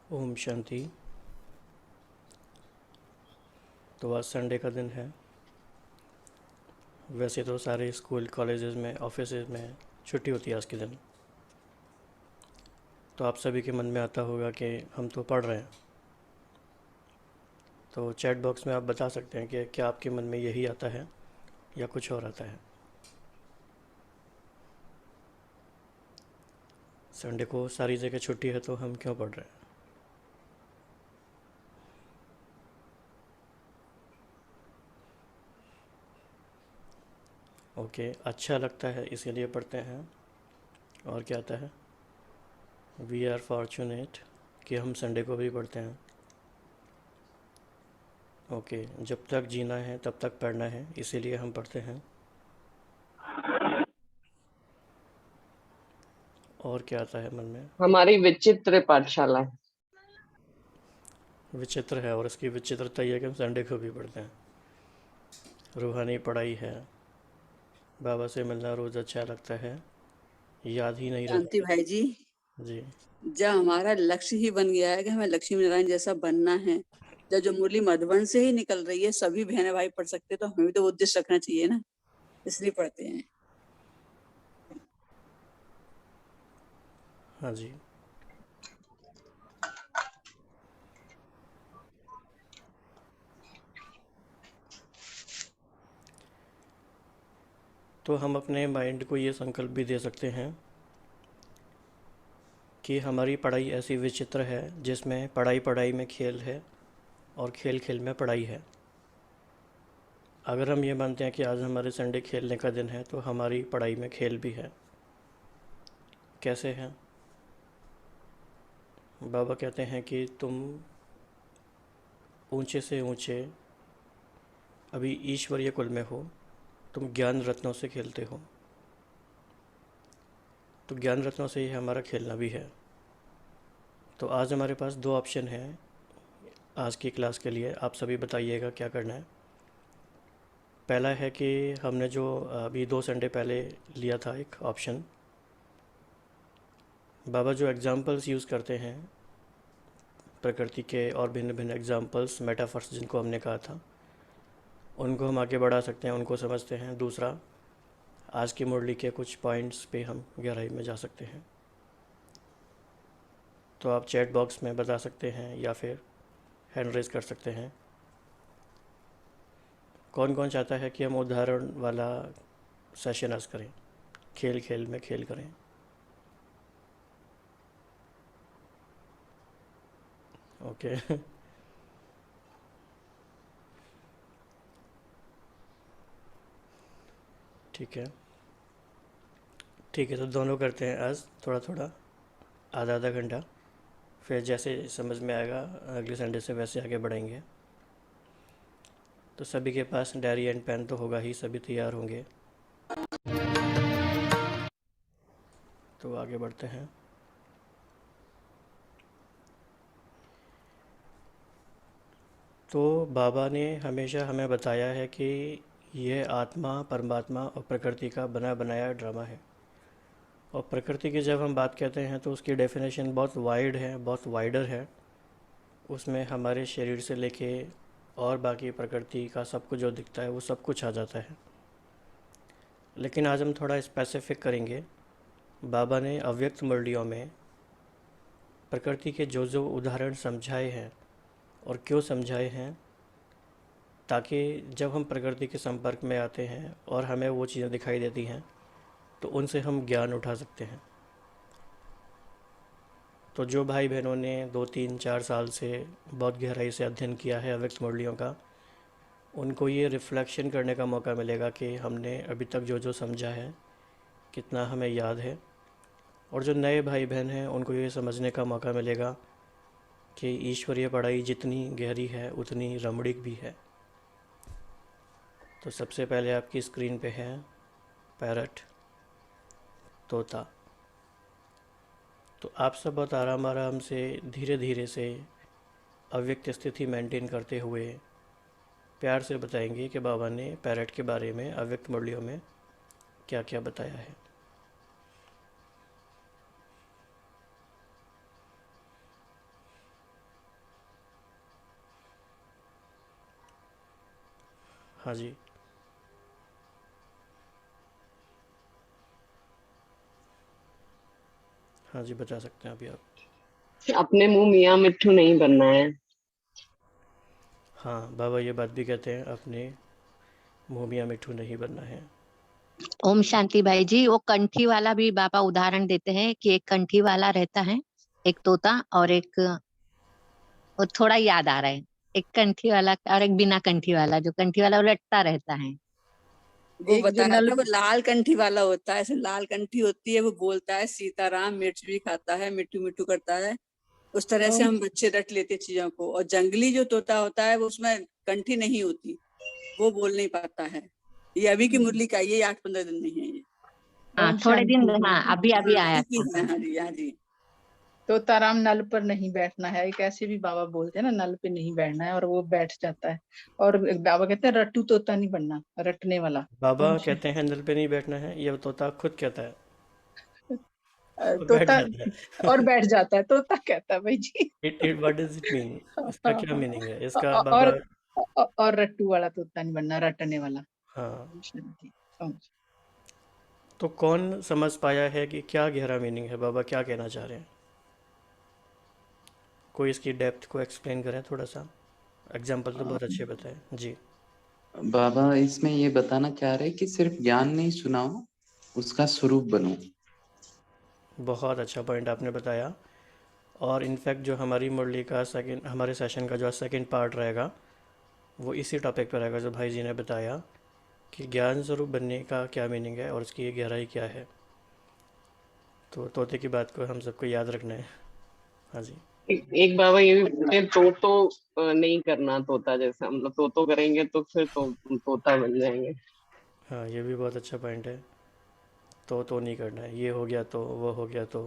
ओम शांति। तो आज संडे का दिन है। वैसे तो सारे स्कूल कॉलेजेस में ऑफिसेज में छुट्टी होती है आज के दिन। तो आप सभी के मन में आता होगा कि हम तो पढ़ रहे हैं। तो चैट बॉक्स में आप बता सकते हैं कि क्या आपके मन में यही आता है या कुछ और आता है। संडे को सारी जगह छुट्टी है तो हम क्यों पढ़ रहे हैं। ओके, अच्छा लगता है इसीलिए पढ़ते हैं। और क्या आता है, वी आर फॉर्चुनेट कि हम संडे को भी पढ़ते हैं। ओके, जब तक जीना है तब तक पढ़ना है इसीलिए हम पढ़ते हैं। और क्या आता है मन में। हमारी विचित्र पाठशाला है। विचित्र है और इसकी विचित्रता ये है कि हम संडे को भी पढ़ते हैं। रूहानी पढ़ाई है, बाबा से मिलना रोज़ अच्छा लगता है, याद ही नहीं शांति रहता। भाई जी, जी। जब हमारा लक्ष्य ही बन गया है कि हमें लक्ष्मी नारायण जैसा बनना है, जब जो मुरली मधुबन से ही निकल रही है, सभी बहने भाई पढ़ सकते हैं, तो हमें भी तो वो उद्देश्य रखना चाहिए ना, इसलिए पढ़ते हैं। हाँ जी। तो हम अपने माइंड को ये संकल्प भी दे सकते हैं कि हमारी पढ़ाई ऐसी विचित्र है जिसमें पढ़ाई पढ़ाई में खेल है और खेल खेल में पढ़ाई है। अगर हम ये मानते हैं कि आज हमारे संडे खेलने का दिन है तो हमारी पढ़ाई में खेल भी है। कैसे है, बाबा कहते हैं कि तुम ऊंचे से ऊंचे अभी ईश्वरीय कुल में हो, तुम ज्ञान रत्नों से खेलते हो। तो ज्ञान रत्नों से ही हमारा खेलना भी है। तो आज हमारे पास दो ऑप्शन हैं आज की क्लास के लिए। आप सभी बताइएगा क्या करना है। पहला है कि हमने जो अभी 2 संडे पहले लिया था एक ऑप्शन, बाबा जो एग्जाम्पल्स यूज़ करते हैं प्रकृति के और भिन्न भिन्न एग्जाम्पल्स मेटाफर्स जिनको हमने कहा था, उनको हम आगे बढ़ा सकते हैं, उनको समझते हैं। दूसरा, आज की मुरली के कुछ पॉइंट्स पे हम गहराई में जा सकते हैं। तो आप चैट बॉक्स में बता सकते हैं या फिर हैंड रेज कर सकते हैं। कौन कौन चाहता है कि हम उदाहरण वाला सेशन आज करें, खेल खेल में खेल करें। ओके। ठीक है, ठीक है। तो दोनों करते हैं आज, थोड़ा थोड़ा, आधा आधा घंटा। फिर जैसे समझ में आएगा अगले संडे से वैसे आगे बढ़ेंगे। तो सभी के पास डायरी एंड पेन तो होगा ही, सभी तैयार होंगे। तो आगे बढ़ते हैं। तो बाबा ने हमेशा हमें बताया है कि यह आत्मा परमात्मा और प्रकृति का बना बनाया ड्रामा है। और प्रकृति की जब हम बात कहते हैं तो उसकी डेफिनेशन बहुत वाइड है, बहुत वाइडर है। उसमें हमारे शरीर से लेके और बाकी प्रकृति का सब कुछ जो दिखता है वो सब कुछ आ जाता है। लेकिन आज हम थोड़ा स्पेसिफिक करेंगे। बाबा ने अव्यक्त मुरलियों में प्रकृति के जो जो उदाहरण समझाए हैं और क्यों समझाए हैं, ताकि जब हम प्रकृति के संपर्क में आते हैं और हमें वो चीज़ें दिखाई देती हैं तो उनसे हम ज्ञान उठा सकते हैं। तो जो भाई बहनों ने 2 3 4 साल से बहुत गहराई से अध्ययन किया है अव्यक्त मुरलियों का, उनको ये रिफ़्लेक्शन करने का मौका मिलेगा कि हमने अभी तक जो जो समझा है कितना हमें याद है। और जो नए भाई बहन हैं उनको ये समझने का मौका मिलेगा कि ईश्वरीय पढ़ाई जितनी गहरी है उतनी रमणीक भी है। तो सबसे पहले आपकी स्क्रीन पे है पैरट, तोता। तो आप सब बहुत आराम आराम से धीरे धीरे से अव्यक्त स्थिति मेंटेन करते हुए प्यार से बताएंगे कि बाबा ने पैरट के बारे में अव्यक्त मुरलियों में क्या क्या बताया है। हाँ जी। हाँ जी, बता सकते हैं अभी आप। अपने मुंह मियाँ मिट्ठू नहीं बनना है। हाँ, बाबा ये बात भी कहते हैं, अपने मुँह मियाँ मिट्ठू नहीं बनना है। ओम शांति भाई जी, वो कंठी वाला भी बाबा उदाहरण देते हैं कि एक कंठी वाला रहता है, एक तोता और एक, वो थोड़ा याद आ रहा है, एक कंठी वाला और एक बिना कंठी वाला। जो कंठी वाला वो लटता रहता है। वो एक जो बताया नल था, वो लाल कंठी वाला होता है, ऐसे लाल कंठी होती है, वो बोलता है सीताराम, मिर्च भी खाता है, मिट्टू मिट्टू करता है। उस तरह से ओम हम बच्चे रट लेते चीजों को। और जंगली जो तोता होता है, वो उसमें कंठी नहीं होती, वो बोल नहीं पाता है। ये अभी की मुरली का, ये 8-15 दिन नहीं है ये। हाँ, ओम थोड़े दिन, शांति। हाँ, अभी अभी हाँ, आया अभी की था। है। हाँ जी, हाँ जी। तो ताराम नल पर नहीं बैठना है, एक ऐसे भी बाबा बोलते हैं ना, नल पे नहीं बैठना है, और वो बैठ जाता है। और बाबा कहते हैं रट्टू तोता नहीं बनना, रटने वाला। बाबा ओम कहते हैं नल पे नहीं बैठना है, ये तोता खुद कहता है और बैठ तोता जाता और है। बैठ जाता है, तोता कहता है भाई जी। It what does it mean? इसका क्या मीनिंग है इसका और बाबा? और रट्टू वाला तोता नहीं बनना, रटने वाला। हाँ, ओम शांति। ओम तो कौन समझ पाया है कि क्या गहरा मीनिंग है, बाबा क्या कहना चाह रहे हैं? कोई इसकी डेप्थ को एक्सप्लेन करें थोड़ा सा। एग्जाम्पल तो बहुत अच्छे बताए जी। बाबा इसमें ये बताना चाह रहे कि सिर्फ ज्ञान नहीं सुनाओ, उसका स्वरूप बनो। बहुत अच्छा पॉइंट आपने बताया। और इनफैक्ट जो हमारी मुरली का सेकंड, हमारे सेशन का जो सेकंड पार्ट रहेगा, वो इसी टॉपिक पर रहेगा जो भाई जी ने बताया कि ज्ञान स्वरूप बनने का क्या मीनिंग है और उसकी ये गहराई क्या है। तो तोते की बात को हम सबको याद रखना है। हाँ जी। एक बाबा ये भी बोलते हैं, नहीं करना तोता जैसा, मतलब तो करेंगे तो फिर तोता बन जाएंगे। हाँ, ये भी बहुत अच्छा पॉइंट है। तो नहीं करना है, ये हो गया तो वो हो गया तो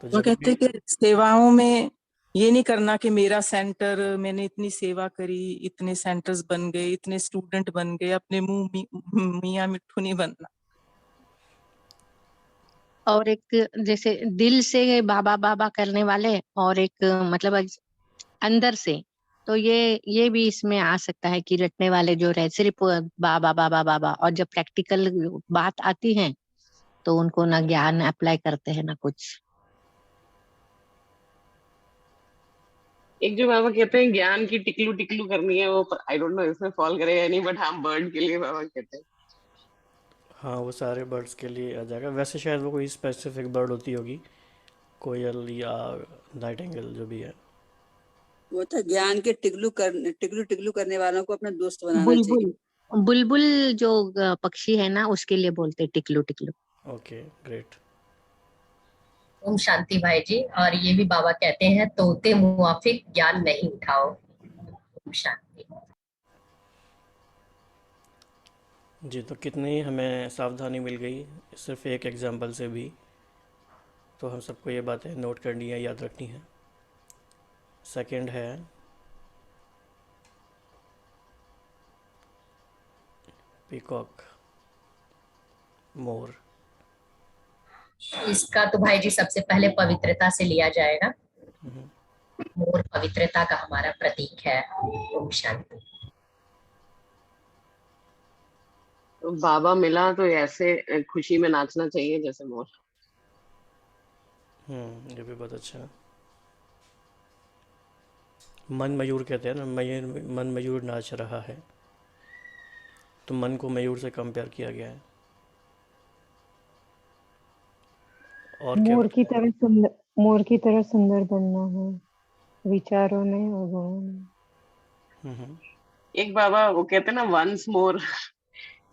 वो जब कहते भी। हैं कि सेवाओं में ये नहीं करना कि मेरा सेंटर, मैंने इतनी सेवा करी, इतने सेंटर्स बन गए, इतने स्टूडेंट बन गए, अपने मियाँ मिट्ठू नहीं बनना। और एक जैसे दिल से बाबा बाबा करने वाले, और एक मतलब अंदर से, तो ये भी इसमें आ सकता है कि रटने वाले जो रहे सिर्फ बाबा बाबा बाबा, और जब प्रैक्टिकल बात आती है तो उनको ना ज्ञान अप्लाई करते हैं ना कुछ। एक जो बाबा कहते हैं ज्ञान की टिकलू टिकलू करनी है, वो आई डोंट नो इसमें फॉल करेगा या नहीं, बट हाँ बर्ड के लिए बाबा कहते हैं। हाँ, वो सारे बर्ड्स के लिए आ जाएगा। वैसे शायद वो कोई स्पेसिफिक बर्ड होती होगी, कोयल या नाइटिंगेल जो भी है। वो था ज्ञान के टिकलू टिकलू करने वालों को अपना दोस्त बनाना चाहिए। बुलबुल, बुलबुल जो पक्षी है ना, उसके लिए बोलते हैं टिकलू टिकलू। Okay, great. ओम शांति भाई जी। और ये भी बाबा कहते हैं तोते मुआफिक ज्ञान नहीं उठाओ। ओम शांति। जी, तो कितनी हमें सावधानी मिल गई सिर्फ एक एग्जांपल से भी। तो हम सबको ये बातें नोट करनी है, याद रखनी है। सेकंड है पीकॉक, मोर। इसका तो भाई जी सबसे पहले पवित्रता से लिया जाएगा। मोर पवित्रता का हमारा प्रतीक है। ओम शांति। तो बाबा मिला तो ऐसे खुशी में नाचना चाहिए जैसे मोर। ये भी बहुत अच्छा है। मन मयूर कहते हैं ना, मन मयूर नाच रहा है, तो मन को मयूर से कंपेयर किया गया है। और क्या मोर की बताया? तरह सुंदर, मोर की तरह सुंदर बनना है विचारों में और गुणों में। हम्म एक बाबा वो कहते हैं ना वंस मोर,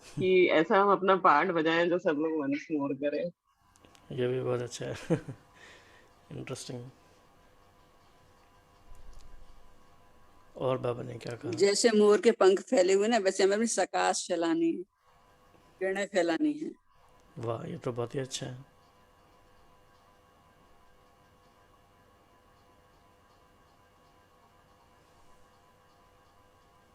कि ऐसा हम अपना पार्ट बजाएं जो सब लोग वंस मोर करें। ये भी बहुत अच्छा है। इंटरेस्टिंग। और बाबा ने क्या कहा? जैसे मोर के पंख फैले हुए ना, वैसे हमें अपनी सकाश फैलानी है, किरणें फैलानी है। वाह, ये तो बहुत ही अच्छा है।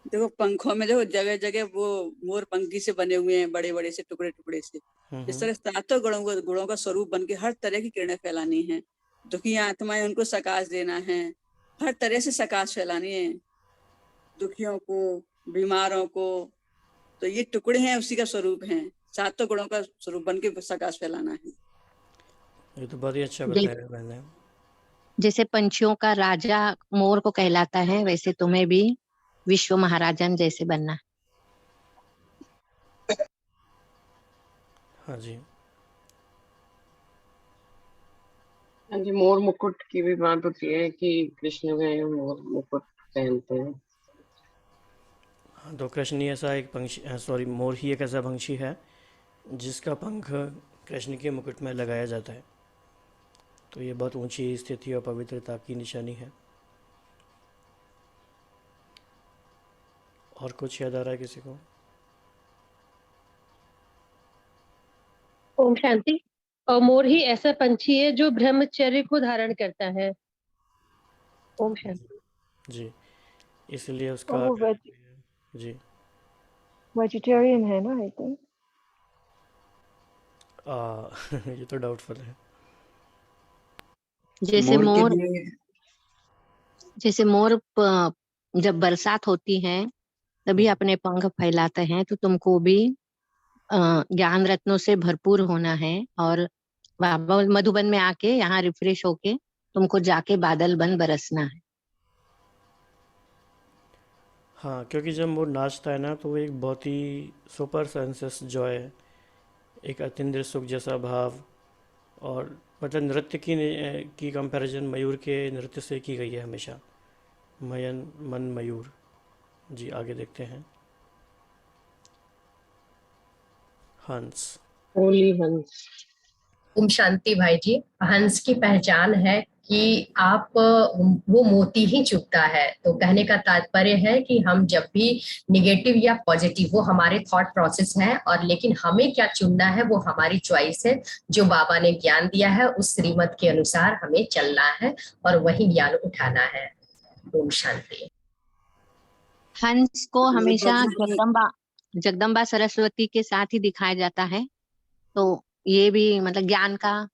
देखो पंखों में देखो जगह जगह वो मोर पंखी से बने हुए हैं, बड़े बड़े से टुकड़े टुकड़े से। इस हम्म तरह सातों गुणों का स्वरूप बन के हर तरह की किरणें फैलानी है। दुखी आत्माएं, उनको सकाश देना है। हर तरह से सकाश फैलानी है, दुखियों को, बीमारों को। तो ये टुकड़े हैं, उसी का स्वरूप है, सातों गुणों का स्वरूप बन के सकाश फैलाना है। ये तो बहुत ही अच्छा जै- बताया मैंने। जैसे पंछियों का राजा मोर को कहलाता है, वैसे तुम्हें भी विश्व महाराजन जैसे बनना। हाँ जी। हाँ जी, मोर मुकुट की भी बात होती है कि कृष्ण में मोर मुकुट पहनते हैं। हाँ, तो कृष्ण ही ऐसा एक पंछी, सॉरी, मोर ही एक ऐसा पंछी है जिसका पंख कृष्ण के मुकुट में लगाया जाता है। तो ये बहुत ऊंची स्थिति और पवित्रता की निशानी है। और कुछ याद आ रहा है किसी को? ओम शांति। और मोर ही ऐसा पंछी है जो ब्रह्मचर्य को धारण करता है। ओम शांति। जी, इसलिए और उसका वो जी वेजिटेरियन है ना, आई थिंक। ये तो डाउटफुल है। जैसे मोर के मोर लिए जैसे मोर जब बरसात होती है तभी अपने पंख फैलाते हैं, तो तुमको भी ज्ञान रत्नों से भरपूर होना है और बाबा मधुबन में आके यहाँ रिफ्रेश होके तुमको जाके बादल बन बरसना है। हाँ, क्योंकि जब मोर नाचता है ना तो वो एक बहुत ही सुपर सेंसेस जॉय, एक अतीन्द्रिय सुख जैसा भाव, और मतलब नृत्य की कंपैरिजन मयूर के नृत्य से की गई है हमेशा। मयन मन मयूर। जी, आगे देखते हैं। हंस। होली हंस। ओम शांति भाई जी। हंस की पहचान है कि आप वो मोती ही चुभता है। तो कहने का तात्पर्य है कि हम जब भी निगेटिव या पॉजिटिव, वो हमारे थॉट प्रोसेस है, और लेकिन हमें क्या चुनना है वो हमारी चॉइस है। जो बाबा ने ज्ञान दिया है उस श्रीमत के अनुसार हमें चलना है और वही ज्ञान उठाना है। ओम शांति। हंस को हमेशा भगवान जगदम्बा सरस्वती के साथ ही दिखाया जाता है। तो ये भी मतलब ज्ञान का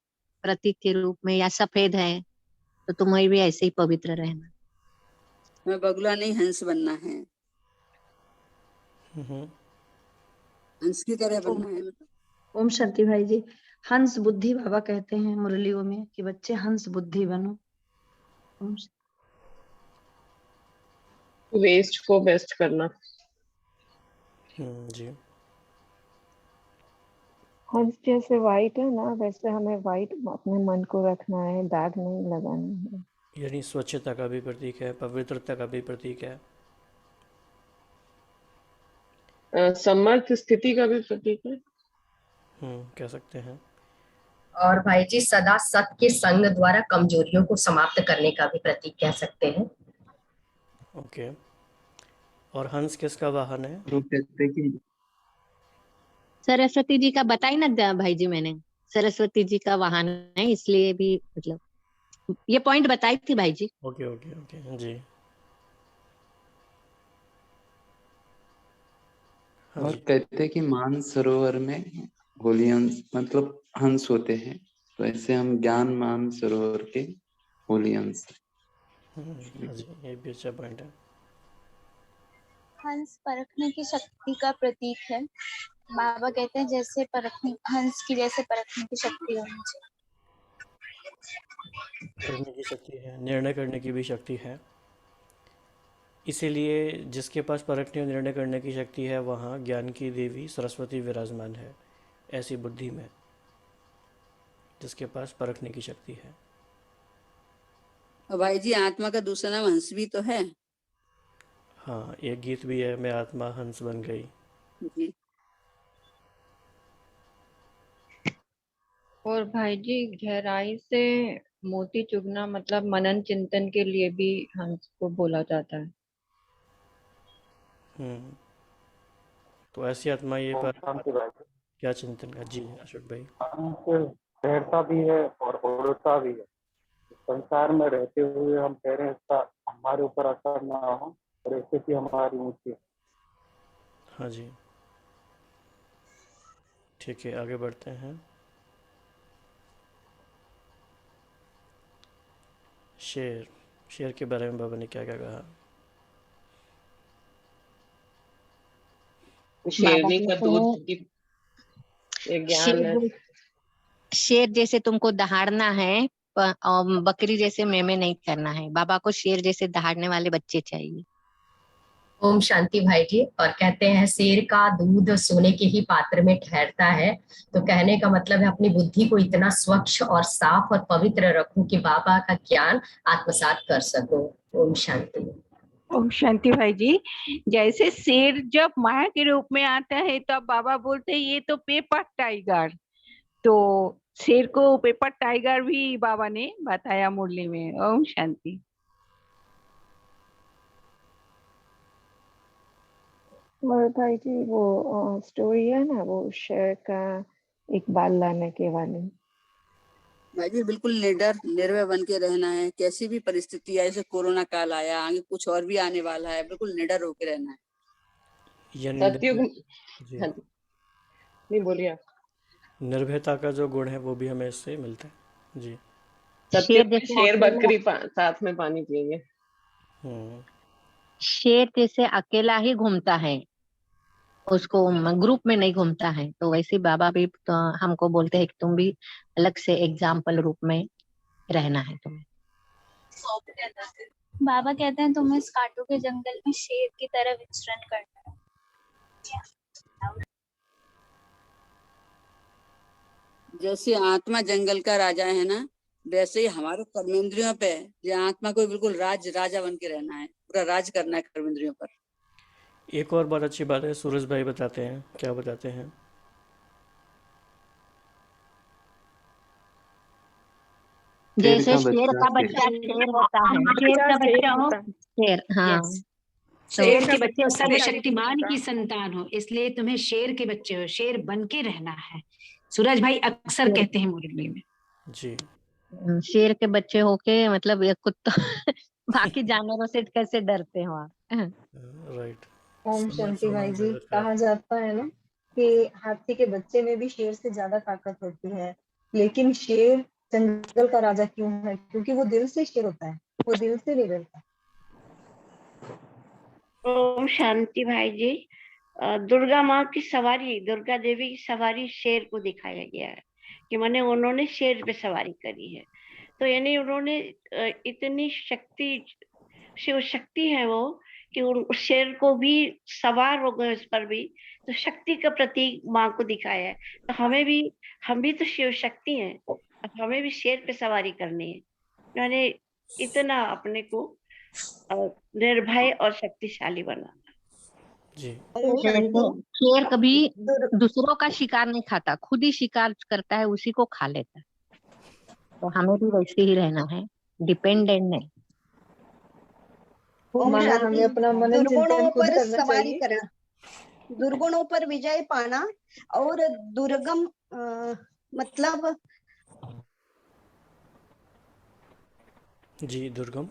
प्रतीक के रूप में, या सफेद है तो तुम्हें भी ऐसे ही पवित्र रहना। हमें बगुला नहीं, हंस बनना है, हम्म। हंस की तरह ओम बनना है। ओम शांति भाई जी। हंस बुद्धि बाबा कहते हैं मुरलियों में कि बच्चे हंस बुद्धि बनो। ओम वेस्ट को बेस्ट करना। जी। हंस जैसे वाइट है ना, वैसे हमें वाइट अपने मन को रखना है, दाग नहीं लगाना है। यानी स्वच्छता का भी प्रतीक है, पवित्रता का भी प्रतीक है। समर्थ स्थिति का भी प्रतीक है। कह सकते हैं। और भाई जी सदा सत के संग द्वारा कमजोरियों को समाप्त करने का भी प्रतीक कह सकते हैं। ओके। और हंस किसका वाहन है? वो कहते हैं कि सरस्वती जी का बताई ना भाई जी मैंने, सरस्वती जी का वाहन है, इसलिए भी मतलब ये पॉइंट बताई थी भाई जी। ओके ओके ओके जी। हाँ और जी। कहते हैं कि मान सरोवर में होली हंस मतलब हंस होते हैं, तो ऐसे हम ज्ञान मान सरोवर के होली हंस। हाँ जी, ये भी अच्छा पॉइंट है। हंस परखने की शक्ति का प्रतीक है। बाबा कहते हैं जैसे परखने, हंस की जैसे परखने की शक्ति होनी चाहिए। करने की शक्ति है, निर्णय करने की भी शक्ति है। इसीलिए जिसके पास परखने और निर्णय करने की शक्ति है वहाँ ज्ञान की देवी सरस्वती विराजमान है, ऐसी बुद्धि में, जिसके पास परखने की शक्ति है। और भाई जी आत्मा का दूसरा नाम हंस भी तो है। हाँ, एक गीत भी है, मैं आत्मा हंस बन गई। जी। और भाई जी गहराई से मोती चुगना मतलब मनन चिंतन के लिए भी हंस को बोला जाता है। हम्म। तो ऐसी आत्मा ये ओम पर शांति भाई। क्या चिंतन का? जी अशोक भाई। हंस तैरता भी है और उड़ता भी है। संसार में रहते हुए हम कह रहे हैं इसका हमारे ऊपर असर ना हो और स्थिति हमारी ऊंची। हाँ जी, ठीक है, आगे बढ़ते हैं। शेर। शेर के बारे में बाबा ने क्या क्या कहा? शेरनी का दूध की ज्ञान है। शेर जैसे तुमको दहाड़ना है और बकरी जैसे मेमे नहीं करना है। बाबा को शेर जैसे दहाड़ने वाले बच्चे चाहिए। ओम शांति भाई जी। और कहते हैं शेर का दूध सोने के ही पात्र में ठहरता है, तो कहने का मतलब है अपनी बुद्धि को इतना स्वच्छ और साफ और पवित्र रखूं कि बाबा का ज्ञान आत्मसात कर सकूं। ओम शांति। ओम शांति भाई जी। जैसे शेर जब माया के रूप में आता है तो अब बाबा बोलते हैं ये तो पेपर टाइगर, तो शेर को पेपर टाइगर भी बाबा ने बताया मुरली में। ओम शांति। मगर भाई जी वो स्टोरी है ना, वो शेर का एक बाल लाने के वाली। भाई जी बिल्कुल निडर निर्भय बन के रहना है, कैसी भी परिस्थिति आए, जैसे कोरोना काल आया, आगे कुछ और भी आने वाला है, बिल्कुल निडर होकर रहना है। सतयुग जी, हाँ, नहीं बोलिए आप। निर्भयता का जो गुण है वो भी हमें इससे मिलता है। जी, सत्युग में शेर बकरी साथ में पानी पिएंगे। शेर जैसे अकेला ही घूमता है, उसको ग्रुप में नहीं घूमता है, तो वैसे बाबा भी तो हमको बोलते हैं कि तुम भी अलग से एग्जाम्पल रूप में रहना है तुम्हें। बाबा कहते हैं तुम्हें इस कांटों के जंगल में शेर की तरह विचरण करना है। जैसे आत्मा जंगल का राजा है ना, वैसे ही हमारे कर्मेंद्रियों पे ये आत्मा को बिल्कुल राजा बन के रहना है, पूरा राज करना है कर्मेंद्रियों पर। एक और बहुत अच्छी बात है, सूरज भाई बताते हैं, क्या बताते हैं? जैसे शेर का बच्चा शेर होता है, शेर का बच्चा हो शेर, हाँ, शेर के बच्चे सर्वशक्तिमान की संतान हो, इसलिए तुम्हें शेर के बच्चे हो, शेर बन के रहना है। सूरज भाई अक्सर कहते हैं मुरली में। जी, शेर के बच्चे होके मतलब ये कुत्ता बाकी जानवरों से कैसे डरते हो आप? राइट। ओम शांति भाई जी। कहा जाता है ना कि हाथी के बच्चे में भी शेर से ज्यादा ताकत होती है, लेकिन शेर जंगल का राजा क्यों है? क्योंकि वो दिल से शेर होता है, वो दिल से नहीं डरता। ओम शांति भाई जी। दुर्गा माँ की सवारी, दुर्गा देवी की सवारी शेर को दिखाया गया है कि माने उन्होंने शेर पे सवारी करी है, तो यानी उन्होंने इतनी शक्ति, शिव शक्ति है वो, कि उस शेर को भी सवार हो गए उस पर भी, तो शक्ति का प्रतीक माँ को दिखाया है। तो हम भी तो शिव शक्ति हैं, अब हमें भी शेर पे सवारी करनी है, यानी इतना अपने को निर्भय और शक्तिशाली बनाना। जी, शेर कभी दूसरों का शिकार नहीं खाता, खुद ही शिकार करता है, उसी को खा लेता है। तो हमें भी वैसे ही रहना है, डिपेंडेंट नहीं। हमें अपना मनन चिंतन खुद करना चाहिए। करना, दुर्गुणों पर विजय पाना और दुर्गम मतलब जी, दुर्गम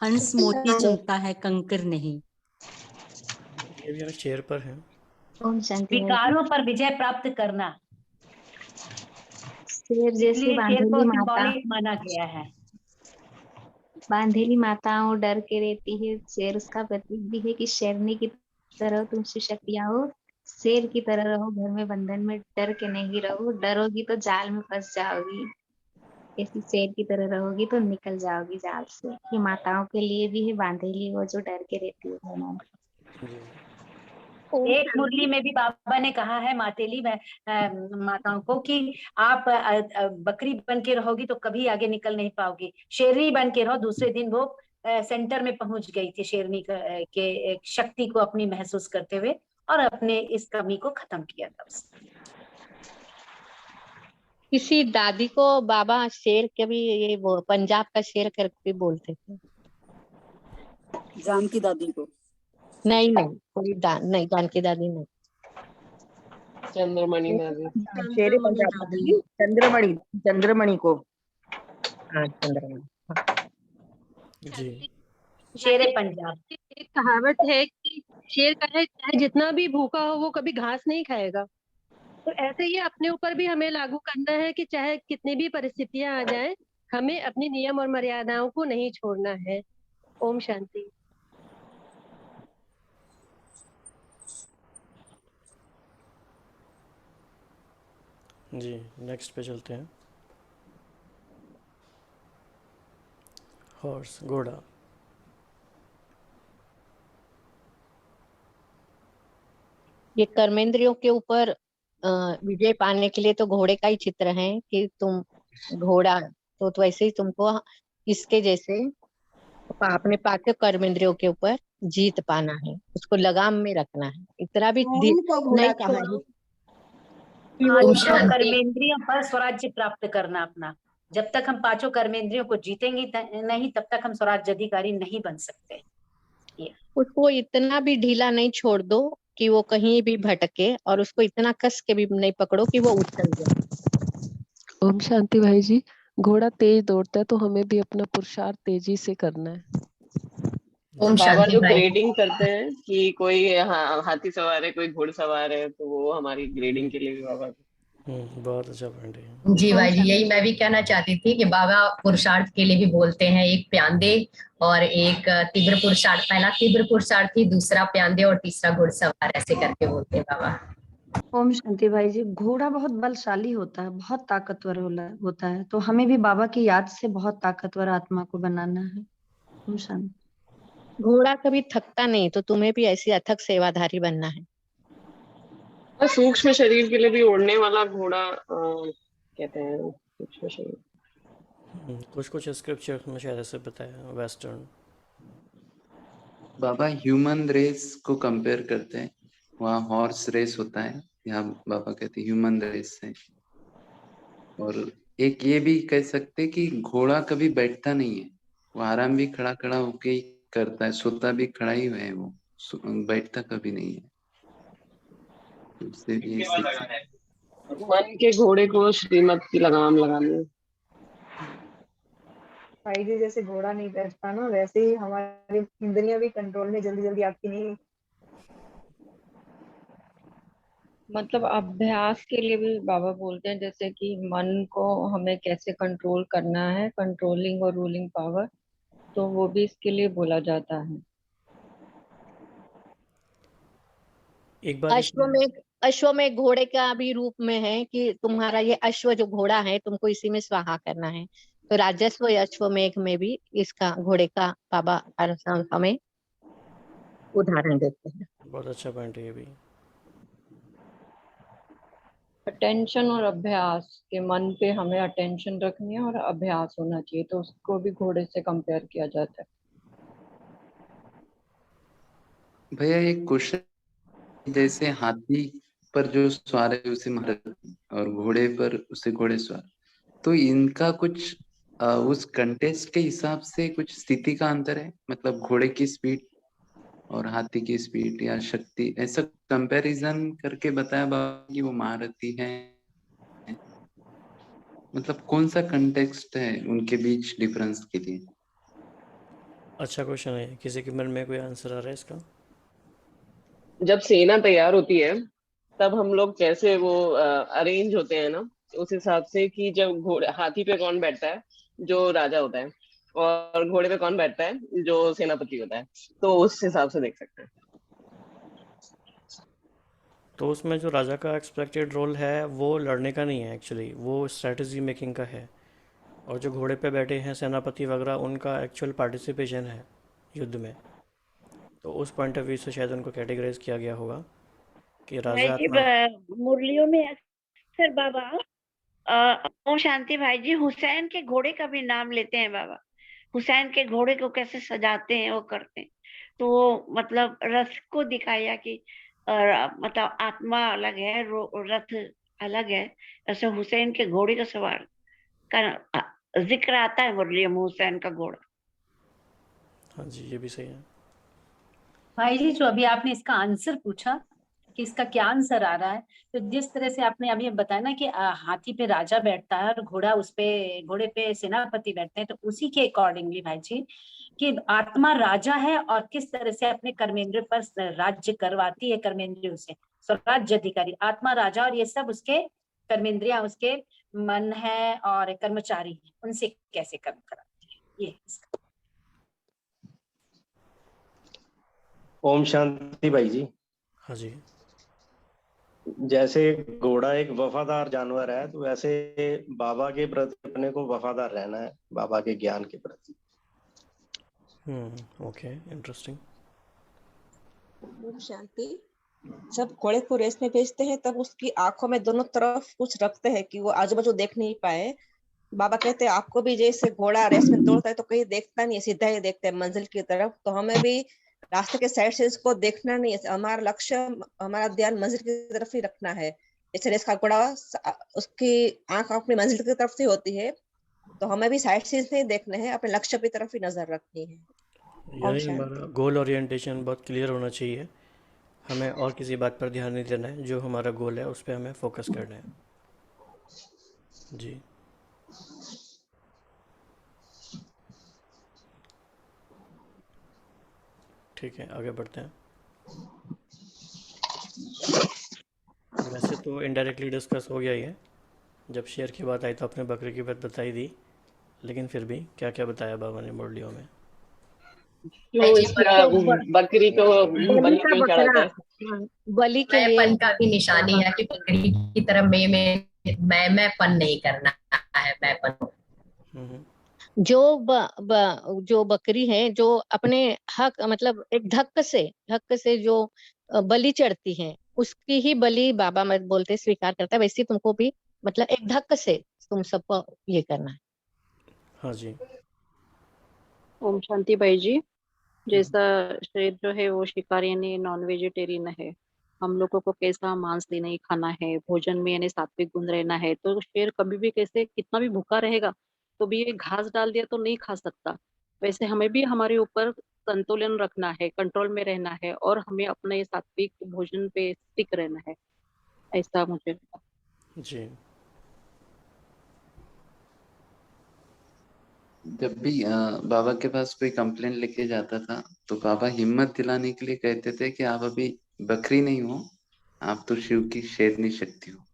हंस मोती चुनता है, कंकर नहीं। ये भी शेर पर है। विकारों पर विजय प्राप्त करना, शेर जैसी शेर को बांधेली माता, सिंबॉलिक माना गया है। बांधेली माताओं डर के रहती है, शेर उसका प्रतीक भी है कि शेरनी की तरह तुम शक्तियां हो, शेर की तरह रहो, घर में बंधन में डर के नहीं रहो, डरोगी तो जाल में फंस जाओगी, ऐसी शेर की तरह रहोगी तो निकल जाओगी जाल से। ये माताओं के लिए भी है बांधेली, वो जो डर के रहती है भगवान। एक मुरली में भी बाबा ने कहा है मातेली माताओं को कि आप बकरी बन के रहोगी तो कभी आगे निकल नहीं पाओगी, शेरनी बन के रहो। दूसरे दिन वो सेंटर में पहुंच गई थी शेरनी के शक्ति को अपनी महसूस करते हुए, और अपने इस कमी को खत्म किया था उसने। किसी दादी को बाबा शेर के भी ये वो पंजाब का शेर करके बोलते थे। जानकी दादी को नहीं, कोई नहीं, जानकी दादी नहीं, चंद्रमणि दादी। शेर पंजाब, चंद्रमणि को। हाँ, चंद्रमणि जी, शेर पंजाब। एक कहावत है कि शेर का है चाहे जितना भी भूखा हो वो कभी घास नहीं खाएगा। तो ऐसे ही अपने ऊपर भी हमें लागू करना है कि चाहे कितनी भी परिस्थितियां आ जाएं, हमें अपनी नियम और मर्यादाओं को नहीं छोड़ना है। ओम शांति। जी नेक्स्ट पे चलते हैं। हॉर्स, घोड़ा। ये कर्मेंद्रियों के ऊपर विजय पाने के लिए तो घोड़े का ही चित्र है कि तुम घोड़ा, तो वैसे ही तुमको इसके जैसे अपने पांचों कर्मेंद्रियों के ऊपर जीत पाना है, उसको लगाम में रखना है, इतना भी मौन को घोड़ा नहीं कहा है। छोड़ो। पांचों कर्मेंद्रियों पर स्वराज्य प्राप्त करना अपना। जब तक हम पांचों कर्मेंद्रियों को जीतेंगे नहीं, तब तक हम स्वराज्य अधिकारी नहीं बन सकते। उसको इतना भी ढीला नहीं छोड़ दो कि वो कहीं भी भटके, और उसको इतना कस के भी नहीं पकड़ो कि वो उछल जाए। ओम शांति भाई जी, घोड़ा तेज दौड़ता है तो हमें भी अपना पुरुषार्थ तेजी से करना है। ओम बाबा शांति जो भाई। ग्रेडिंग करते हैं कि कोई हाथी सवार है, कोई घुड़सवार है, तो वो हमारी ग्रेडिंग के लिए भी बाबा। बहुत अच्छा पॉइंट है। जी भाई जी, यही मैं भी कहना चाहती थी कि बाबा पुरुषार्थ के लिए भी बोलते हैं, एक प्यांदे और एक तीव्र पुरुषार्थ। पहला तीव्र पुरुषार्थी, दूसरा प्यांदे और तीसरा घुड़सवार, ऐसे करके बोलते हैं बाबा। ओम शांति भाई जी, घोड़ा बहुत बलशाली होता है, बहुत ताकतवर होता है, तो हमें भी बाबा की याद से बहुत ताकतवर आत्मा को बनाना है। ओम शांति। घोड़ा कभी थकता नहीं, तो तुम्हें भी ऐसी अथक सेवाधारी बनना है। सूक्ष्म शरीर के लिए भी उड़ने वाला घोड़ा कहते हैं, सूक्ष्म शरीर। कुछ स्क्रिप्चर में शायद ऐसे बताया वेस्टर्न। बाबा ह्यूमन रेस को कंपेयर करते हैं, वहाँ हॉर्स रेस होता है, यहाँ बाबा कहते हैं ह्यूमन रेस है। और एक ये भी कह सकते कि घोड़ा कभी बैठता नहीं है, वो आराम भी खड़ा खड़ा होके ही करता है, सोता भी खड़ा ही है, वो बैठता कभी नहीं है। मन के घोड़े को श्रीमत की लगाम लगानी है। भाई जी, जैसे घोड़ा नहीं बैठता ना, वैसे ही हमारी इंद्रियां भी कंट्रोल में जल्दी जल्दी आपकी नहीं। मतलब अभ्यास के लिए भी बाबा बोलते हैं, जैसे कि मन को हमें कैसे कंट्रोल करना है, कंट्रोलिंग और रूलिंग पावर, तो वो भी इसके लिए बोला जाता है। एक बार अश्वमेघ घोड़े का भी रूप में है कि तुम्हारा ये अश्व जो घोड़ा है, तुमको इसी में स्वाहा करना है। तो राजस्व अश्वमेघ में भी इसका घोड़े का बाबा हमें उदाहरण देते हैं। बहुत अच्छा पॉइंट है ये भी। अटेंशन और अभ्यास के, मन पे हमें अटेंशन रखनी है और अभ्यास होना चाहिए, तो उसको भी घोड़े से कंपेयर किया जाता है। भैया एक क्वेश्चन, जैसे हाथी पर जो सवार है उसे महारथी, और घोड़े पर उसे घोड़ेसवार, तो इनका कुछ उस कंटेस्ट के हिसाब से कुछ स्थिति का अंतर है, मतलब घोड़े की स्पीड और हाथी की स्पीड या शक्ति, ऐसा कंपैरिजन करके बताया बाबा कि वो महारथी है, मतलब कौन सा कंटेक्स्ट है उनके बीच डिफरेंस के लिए? अच्छा क्वेश्चन है। किसी के मन में कोई आंसर आ रहा है इसका? जब सेना तैयार होती है तब हम लोग कैसे वो अरेंज होते हैं ना, उस हिसाब से कि जब घोड़े हाथी पे कौन बैठता है, जो राजा होता है, और घोड़े पे कौन बैठता है, जो सेनापति होता है, तो उस हिसाब से देख सकते हैं। तो उसमें जो राजा का एक्सपेक्टेड रोल है वो लड़ने का नहीं है एक्चुअली, वो स्ट्रेटजी मेकिंग का है। और जो घोड़े पे बैठे हैं सेनापति वगैरह, उनका एक्चुअल पार्टिसिपेशन है युद्ध में। तो उस पॉइंट ऑफ व्यू से शायद उनको कैटेगराइज किया गया होगा कि राजा मुरलियों में अक्सर बाबा ओम शांति भाई जी हुसैन के घोड़े का भी नाम लेते हैं बाबा। हुसैन के घोड़े को कैसे सजाते हैं, वो करते हैं, तो वो मतलब रथ को दिखाया कि मतलब आत्मा अलग है, रथ अलग है, ऐसे हुसैन के घोड़े का सवार का जिक्र आता है मुरलियों में, हुसैन का घोड़ा। हाँ जी, ये भी सही है भाई जी। जो अभी आपने इसका आंसर पूछा कि इसका क्या आंसर आ रहा है, तो जिस तरह से आपने अभी बताया ना कि हाथी पे राजा बैठता है और घोड़े पे सेनापति बैठते हैं, तो उसी के अकॉर्डिंगली भाई जी कि आत्मा राजा है और किस तरह से अपने कर्मेंद्र पर राज्य करवाती है, कर्मेंद्रियों से स्वराज्य अधिकारी, आत्मा राजा, और ये सब उसके कर्मेंद्रियां उसके मन है और कर्मचारी है, उनसे कैसे कर्म कराते हैं, ये इसका। ओम शांति भाई जी। हाँ जी। जैसे घोड़ा एक वफादार जानवर है, तो वैसे बाबा के प्रति अपने को वफादार रहना है, बाबा के ज्ञान के प्रति। Okay, interesting. ओम शांति। जब घोड़े को रेस में भेजते हैं तब उसकी आंखों में दोनों तरफ कुछ रखते हैं कि वो आजू बाजू देख नहीं पाए। बाबा कहते हैं आपको भी जैसे घोड़ा रेस में दौड़ता है तो कहीं देखता नहीं है, सीधा ही देखते हैं मंजिल की तरफ, तो हमें भी रास्ते के साइड से इसको देखना नहीं है, हमारा लक्ष्य, हमारा ध्यान मंजिल की तरफ ही रखना है। जैसे रेस का घोड़ा उसकी आंख अपनी मंजिल की तरफ से होती है, तो हमें भी साइड से नहीं देखना है, अपने लक्ष्य की तरफ ही नजर रखनी है। यानी हमारा गोल ओरिएंटेशन बहुत क्लियर होना चाहिए, हमें और किसी बात पर ध्यान नहीं देना है, जो हमारा गोल है उस पर हमें फोकस करना है। जी। ठीक है, आगे बढ़ते हैं। वैसे तो इनडायरेक्टली डिस्कस हो गया ही है, जब शेर की बात आई तो आपने बकरी की बात बताई दी, लेकिन फिर भी क्या क्या बताया बाबा ने मुरलियों में? क्यों इसका बकरी को बलि क्यों चढ़ाता है? बलि के लिए मैंपन का भी निशानी है कि बकरी की तरह मैंपन नहीं करना है, मैंपन। जो बकरी है जो अपने हक मतलब एक धक्क से जो बलि चढ़ती है, उसकी ही बलि बाबा मत बोलते स्वीकार करता है, वैसे तुमको भी मतलब एक धक्क से तुम सबको ये करना है। हाँ जी। ओम शांति भाई जी। जैसा शेर जो है वो शिकारी यानी नॉन वेजिटेरियन है, हम लोगों को कैसा मांस नहीं खाना है, भोजन में यानी सात्विक गुण रहना है, तो शेर कभी भी कैसे कितना भी भूखा रहेगा तो भी ये घास डाल दिया तो नहीं खा सकता। वैसे हमें भी हमारे ऊपर संतुलन रखना है, कंट्रोल में रहना है और हमें अपने सात्विक भोजन पे स्टिक रहना है, ऐसा मुझे लगता। जी। जब भी बाबा के पास कोई कंप्लेंट लेके जाता था तो बाबा हिम्मत दिलाने के लिए कहते थे कि आप अभी बकरी नहीं हो, आप तो शिव की शेरनी शक्ति हो।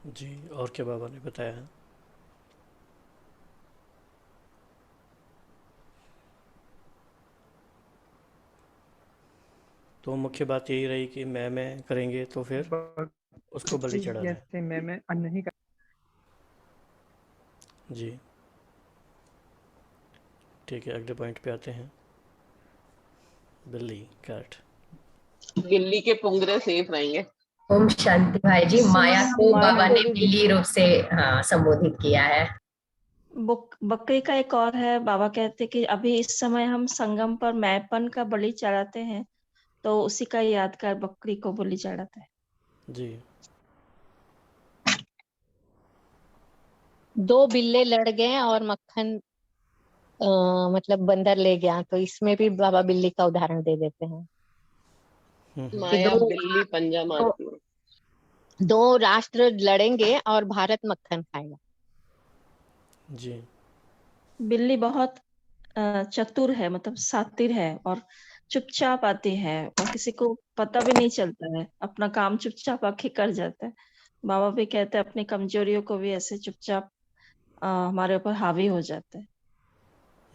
जी, और क्या बाबा ने बताया है? तो मुख्य बात यही रही कि मैं करेंगे तो फिर उसको बलि चढ़ाना है। जैसे मैं अन्न ही जी, ठीक है, अगले पॉइंट पे आते हैं। बिल्ली, कैट। बिल्ली के पुंगरे सेफ रहेंगे। ओम शांति भाई जी। माया को बाबा ने बिल्ली रूप से संबोधित किया है। बकरी का एक और है, बाबा कहते कि अभी इस समय हम संगम पर मैपन का बलि चढ़ाते हैं, तो उसी का यादगार बकरी को बलि चढ़ाते हैं। जी। 2 बिल्ले लड़ गए और मक्खन मतलब बंदर ले गया, तो इसमें भी बाबा बिल्ली का उदाहरण दे देते हैं। माया बिल्ली पंजा मारती है। 2 राष्ट्र लड़ेंगे और भारत मक्खन खाएगा। जी। बिल्ली बहुत चतुर है, मतलब शातिर है और चुपचाप आती है और किसी को पता भी नहीं चलता है, अपना काम चुपचाप आके कर जाता है। बाबा भी कहते हैं अपनी कमजोरियों को भी ऐसे चुपचाप हमारे ऊपर हावी हो जाता है।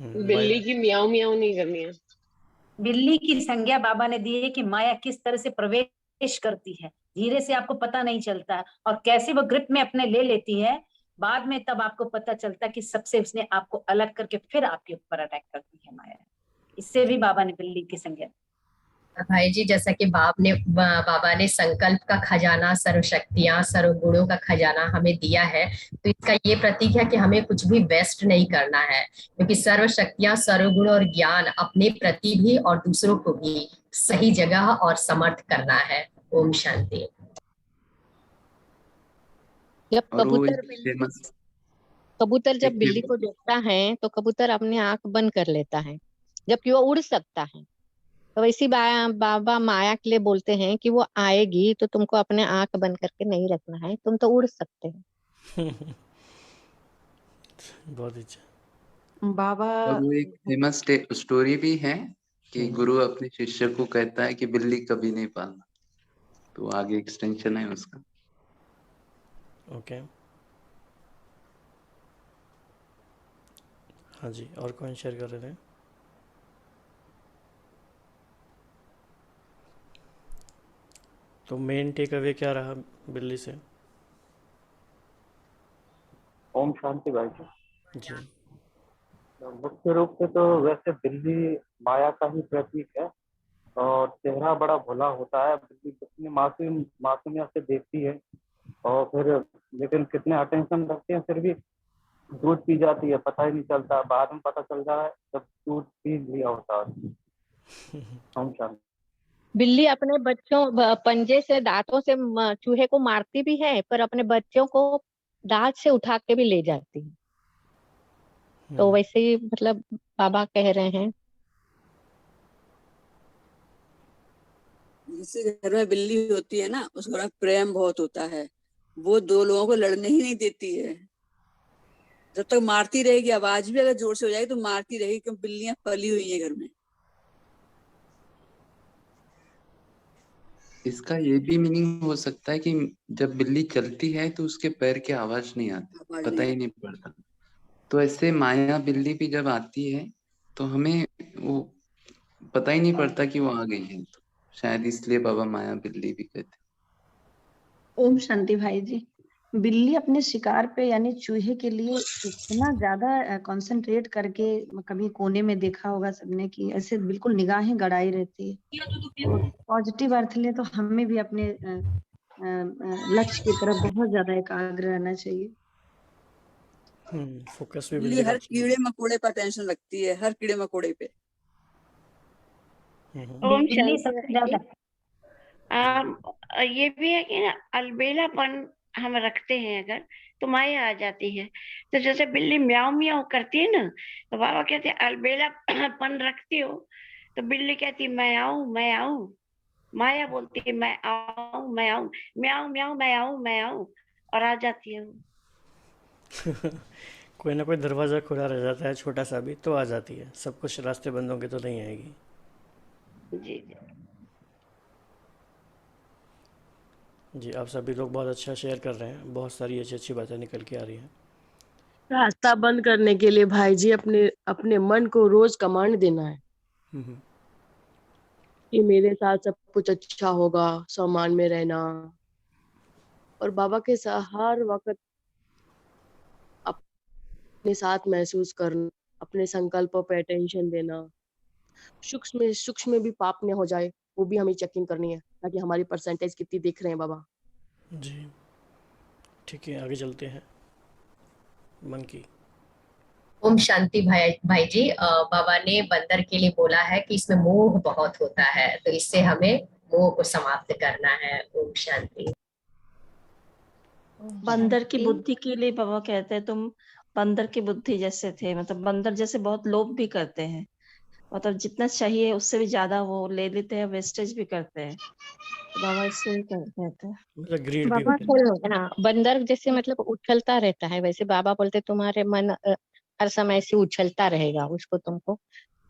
बिल्ली की म्याऊं म्याऊं नहीं करनी है। बिल्ली की संज्ञा बाबा ने दी है कि माया किस तरह से प्रवेश करती है, धीरे से आपको पता नहीं चलता और कैसे वो ग्रिप में अपने ले लेती है, बाद में तब आपको पता चलता कि सबसे उसने आपको अलग करके फिर आपके ऊपर अटैक करती है माया। इससे भी बाबा ने बिल्ली की संज्ञा। भाई जी, जैसा कि बाबा ने संकल्प का खजाना, सर्वशक्तियां, सर्वगुणों का खजाना हमें दिया है, तो इसका ये प्रतीक है कि हमें कुछ भी वेस्ट नहीं करना है, क्योंकि सर्वशक्तियां, सर्वगुण और ज्ञान अपने प्रति भी और दूसरों को भी सही जगह और समर्थ करना है। ओम शांति। जब कबूतर जब बिल्ली को देखता है तो कबूतर अपनी आंख बंद कर लेता है, जबकि वो उड़ सकता है। तो वैसी बाबा माया के लिए बोलते हैं कि वो आएगी तो तुमको अपने आंख बंद करके नहीं रखना है, तुम तो उड़ सकते हो। बहुत अच्छा। बाबा और वो एक फेमस स्टोरी भी है कि गुरु अपने शिष्य को कहता है कि बिल्ली कभी नहीं पालना, तो आगे एक्सटेंशन है उसका। ओके, हाँ जी, और कौन शेयर कर रहे थे? तो मेन टेक अवे क्या रहा बिल्ली से? ओम शांति भाई जी। जी। मुख्य रूप से तो वैसे बिल्ली माया का ही प्रतीक है और चेहरा बड़ा भोला होता है। बिल्ली कितनी मासूमियत से देखती है और फिर लेकिन कितने अटेंशन रखते हैं, फिर भी दूध पी जाती है, पता ही नहीं चलता। बाद में पता चल रहा है जब दूध पी लिया होता है। ओम शांति। बिल्ली अपने बच्चों पंजे से दांतों से चूहे को मारती भी है, पर अपने बच्चों को दांत से उठा के भी ले जाती है। तो वैसे ही मतलब बाबा कह रहे हैं। जिससे घर में बिल्ली होती है ना, उस घर में प्रेम बहुत होता है, वो दो लोगों को लड़ने ही नहीं देती है। जब तक मारती रहेगी, आवाज भी अगर जोर से हो जाएगी तो मारती रहेगी, क्योंकि बिल्लियां पली हुई हैं घर में। इसका ये भी मीनिंग हो सकता है कि जब बिल्ली चलती है तो उसके पैर की आवाज नहीं आती, पता ही नहीं पड़ता। तो ऐसे माया बिल्ली भी जब आती है तो हमें वो पता ही नहीं पड़ता कि वो आ गई है। तो शायद इसलिए बाबा माया बिल्ली भी कहते। ओम शांति भाई जी। बिल्ली अपने शिकार पे यानी चूहे के लिए इतना ज्यादा कंसंट्रेट करके, कभी कोने में देखा होगा सबने कि ऐसे बिल्कुल निगाहें गड़ाई रहती है। तो पॉजिटिव अर्थ ले तो हमें भी अपने लक्ष्य की तरफ बहुत ज्यादा एकाग्र रहना चाहिए। फोकस भी बिल्ली हर कीड़े मकोड़े पर टेंशन रखती है, हर कीड़े मकोड़े पे। ओम बिल्ली शांति सबसे ज्यादा। ये भी है कि ना अलबेलापन हम रखते हैं अगर तो माया आ जाती है। तो जैसे बिल्ली म्याऊं म्याऊं करती है ना, तो बाबा कहते हैं अलबेलापन रखती हो, तो बिल्ली कहती मैं आऊं मैं आऊं। माया बोलती है मैं आऊं मैं आऊं, म्याऊं म्याऊं मैं आऊं मैं आऊं, और आ जाती है वो। कोई ना कोई दरवाज़ा खुला रह जाता है, छोटा सा भी, तो आ जाती है। सब कुछ रास्ते बंद होंगे तो नहीं आएगी। जी जी जी, आप सभी लोग बहुत अच्छा शेयर कर रहे हैं, बहुत सारी अच्छी अच्छी बातें निकल के आ रही हैं। रास्ता बंद करने के लिए भाई जी अपने अपने मन को रोज कमांड देना है कि मेरे साथ सब कुछ अच्छा होगा, सम्मान में रहना, और बाबा के साथ हर वक्त अपने साथ महसूस करना, अपने संकल्पों पे अटेंशन देना। सूक्ष्म में भी पाप न हो जाए, वो भी हमें चेकिंग करनी है, ताकि हमारी परसेंटेज कितनी दिख रहे हैं बाबा। जी ठीक है, आगे चलते हैं। मन की ओम शांति भाई जी। बाबा ने बंदर के लिए बोला है कि इसमें मोह बहुत होता है, तो इससे हमें मोह को समाप्त करना है। ओम शांति। बंदर की बुद्धि के लिए बाबा कहते हैं तुम बंदर की बुद्धि जैसे थे, मतलब बंदर जैसे बहुत लोभ भी करते हैं, मतलब जितना चाहिए उससे भी ज्यादा वो ले लेते हैं, वेस्टेज भी करते हैं। तो बाबा इससे ही कहते हैं मतलब ग्रीड भी बाबा होता है। को ना बंदर जैसे मतलब उछलता रहता है, वैसे बाबा बोलते तुम्हारे मन हर समय से उछलता रहेगा उसको तुमको।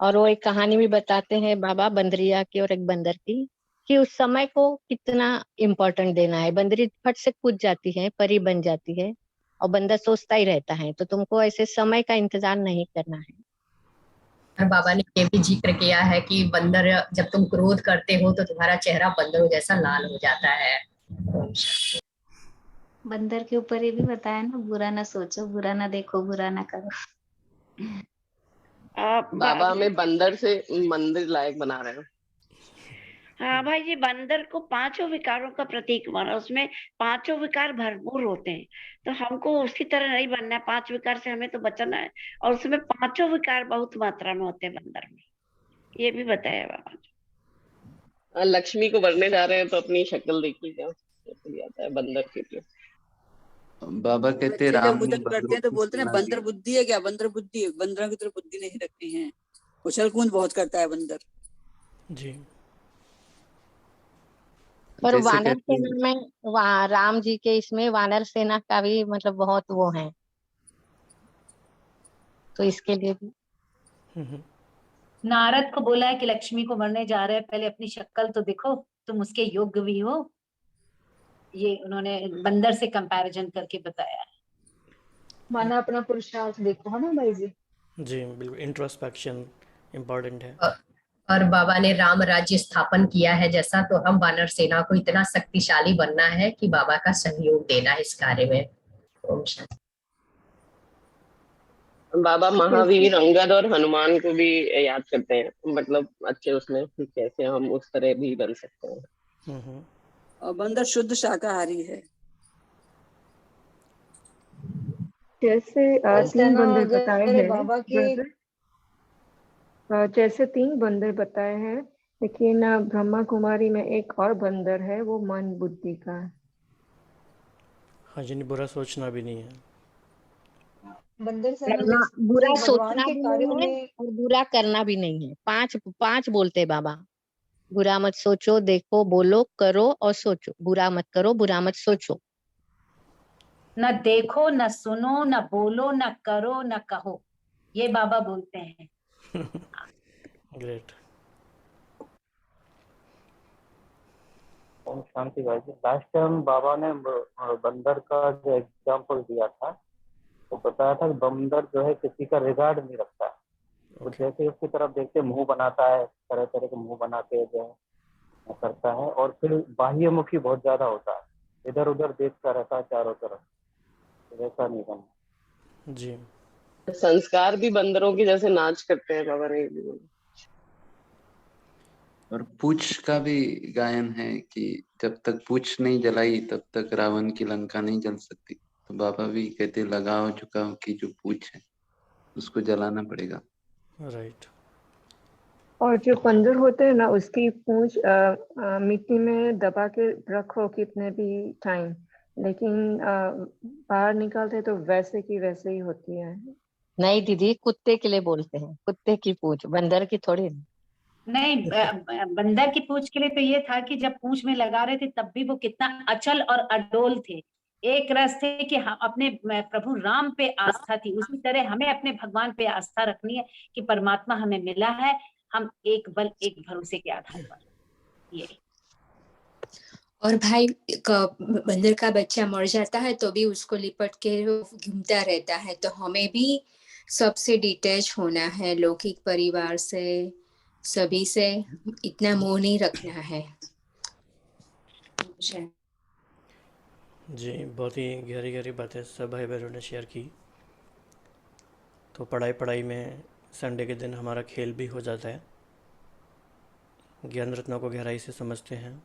और वो एक कहानी भी बताते हैं बाबा बंदरिया की और एक बंदर की, कि उस समय को कितना इम्पोर्टेंट देना है। बंदरी फट से कूद जाती है, परी बन जाती है, और बंदर सोचता ही रहता है। तो तुमको ऐसे समय का इंतजार नहीं करना है। और बाबा ने ये भी जिक्र किया है कि बंदर जब तुम क्रोध करते हो तो तुम्हारा चेहरा बंदरों जैसा लाल हो जाता है। बंदर के ऊपर ये भी बताया ना, बुरा ना सोचो, बुरा ना देखो, बुरा ना करो। बाबा हमें बंदर से मंदिर लायक बना रहे हैं। हाँ भाई जी, बंदर को पांचों विकारों का प्रतीक माना, उसमें पांचों विकार भरपूर होते हैं, तो हमको उसकी तरह नहीं बनना है, पांच विकार से हमें तो बचना है। और उसमें पांचों विकार बहुत मात्रा में होते हैं बंदर में, ये भी बताया बाबा। लक्ष्मी को वरने जा रहे हैं तो अपनी शक्ल देखिए क्या आता है बंदर के लिए। बाबा कहते बच्चे जब राम ने उछल करते हैं तो बोलते हैं बंदर बुद्धि है क्या, बंदर बुद्धि है। बंदरों की तरह बुद्धि नहीं रखनी है, उछल कूद बहुत करता है बंदर। जी पर वानर सेना में राम जी के इसमें वानर सेना का भी मतलब बहुत वो है, तो इसके लिए भी नारद को बोला है कि लक्ष्मी को मरने जा रहे हैं, पहले अपनी शक्ल तो देखो, तुम उसके योग्य भी हो। ये उन्होंने बंदर से कंपैरिजन करके बताया है। माना अपना पुरुषार्थ देखो, है ना भाई जी? जी बिल्कुल, इंट्रोस्पेक्शन इम्पोर्टेंट है। और बाबा ने राम राज्य स्थापन किया है जैसा, तो हम वानर सेना को इतना शक्तिशाली बनना है कि बाबा का सहयोग देना है इस कार्य में। ओम शांति। बाबा महावीर, अंगद और हनुमान को भी याद करते हैं, मतलब अच्छे उसमें कि कैसे हम उस तरह भी बन सकते हैं। और बंदर शुद्ध शाकाहारी है। जैसे इस तीन तरह बंदर बताए अगर हैं बाबा के जैसे 3 बंदर बताए हैं, लेकिन ब्रह्मा कुमारी में एक और बंदर है, वो मन बुद्धि का है। हाँ जी, नहीं, बुरा सोचना भी नहीं है। बंदर से ना करना, जैसे बुरा भगवान सोचना के भी कार्यों नहीं है में और बुरा करना भी नहीं है। पांच बोलते हैं बाबा। बुरा मत सोचो, देखो, बोलो, करो और सोचो। बुरा मत करो, बुरा मत सोचो। न देखो, न सुनो, न बोलो, न करो, न कहो, ये बाबा बोलते हैं। ग्रेट। ओम शांति भाई जी। लास्ट टाइम बाबा ने बंदर का जो एग्जाम्पल दिया था, तो बताया था कि बंदर जो है किसी का रिगार्ड नहीं रखता है। तो जैसे उसकी तरफ देखते मुंह बनाता है, तरह तरह के मुंह बना के जो है करता है, और फिर बाह्यमुखी बहुत ज्यादा होता है, इधर उधर देखता रहता है चारों तरफ। वैसा नहीं करना जी। संस्कार भी बंदरों की जैसे नाच करते हैं, बाबा ने ये भी बोला। और पूछ का भी गायन है कि जब तक पूछ नहीं जलाई तब तक रावण की लंका नहीं जल सकती। तो बाबा भी कहते लगाओ झुकाओ की जो पूछ है उसको जलाना पड़ेगा। राइट। और जो बंदर होते हैं ना, उसकी पूंछ मिट्टी में दबा के रखो कितने भी टाइम, लेकिन बाहर निकालते तो वैसे की वैसे ही होती है। नहीं दीदी, कुत्ते के लिए बोलते हैं, कुत्ते की पूंछ, बंदर की थोड़ी। नहीं, बंदर की पूंछ के लिए तो ये था कि जब पूंछ में लगा रहे थे तब भी वो कितना अचल और अडोल थे। एक रस थे कि हम अपने प्रभु राम पे आस्था थी, उसी तरह हमें अपने भगवान पे आस्था रखनी है कि परमात्मा हमें मिला है, हम एक बल एक भरोसे के आधार पर। ये और भाई, बंदर का बच्चा मर जाता है तो भी उसको लिपट के घूमता रहता है, तो हमें भी सबसे डिटैच होना है, लौकिक परिवार से, सभी से इतना मोह नहीं रखना है। जी, बहुत ही गहरी गहरी बातें सब भाई बहनों ने शेयर की। तो पढ़ाई में संडे के दिन हमारा खेल भी हो जाता है, ज्ञान रत्नों को गहराई से समझते हैं।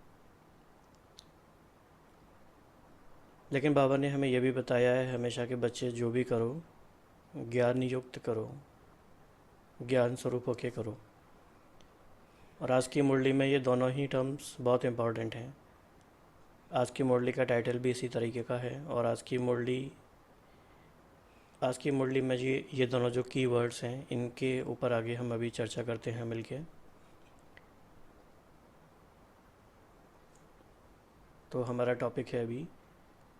लेकिन बाबा ने हमें यह भी बताया है हमेशा के बच्चे जो भी करो ज्ञान युक्त करो, ज्ञान स्वरूप होके करो। और आज की मुरली में ये दोनों ही टर्म्स बहुत इम्पॉर्टेंट हैं। आज की मुरली का टाइटल भी इसी तरीके का है, और आज की मुरली में ये दोनों जो की वर्ड्स हैं इनके ऊपर आगे हम अभी चर्चा करते हैं मिलके। तो हमारा टॉपिक है अभी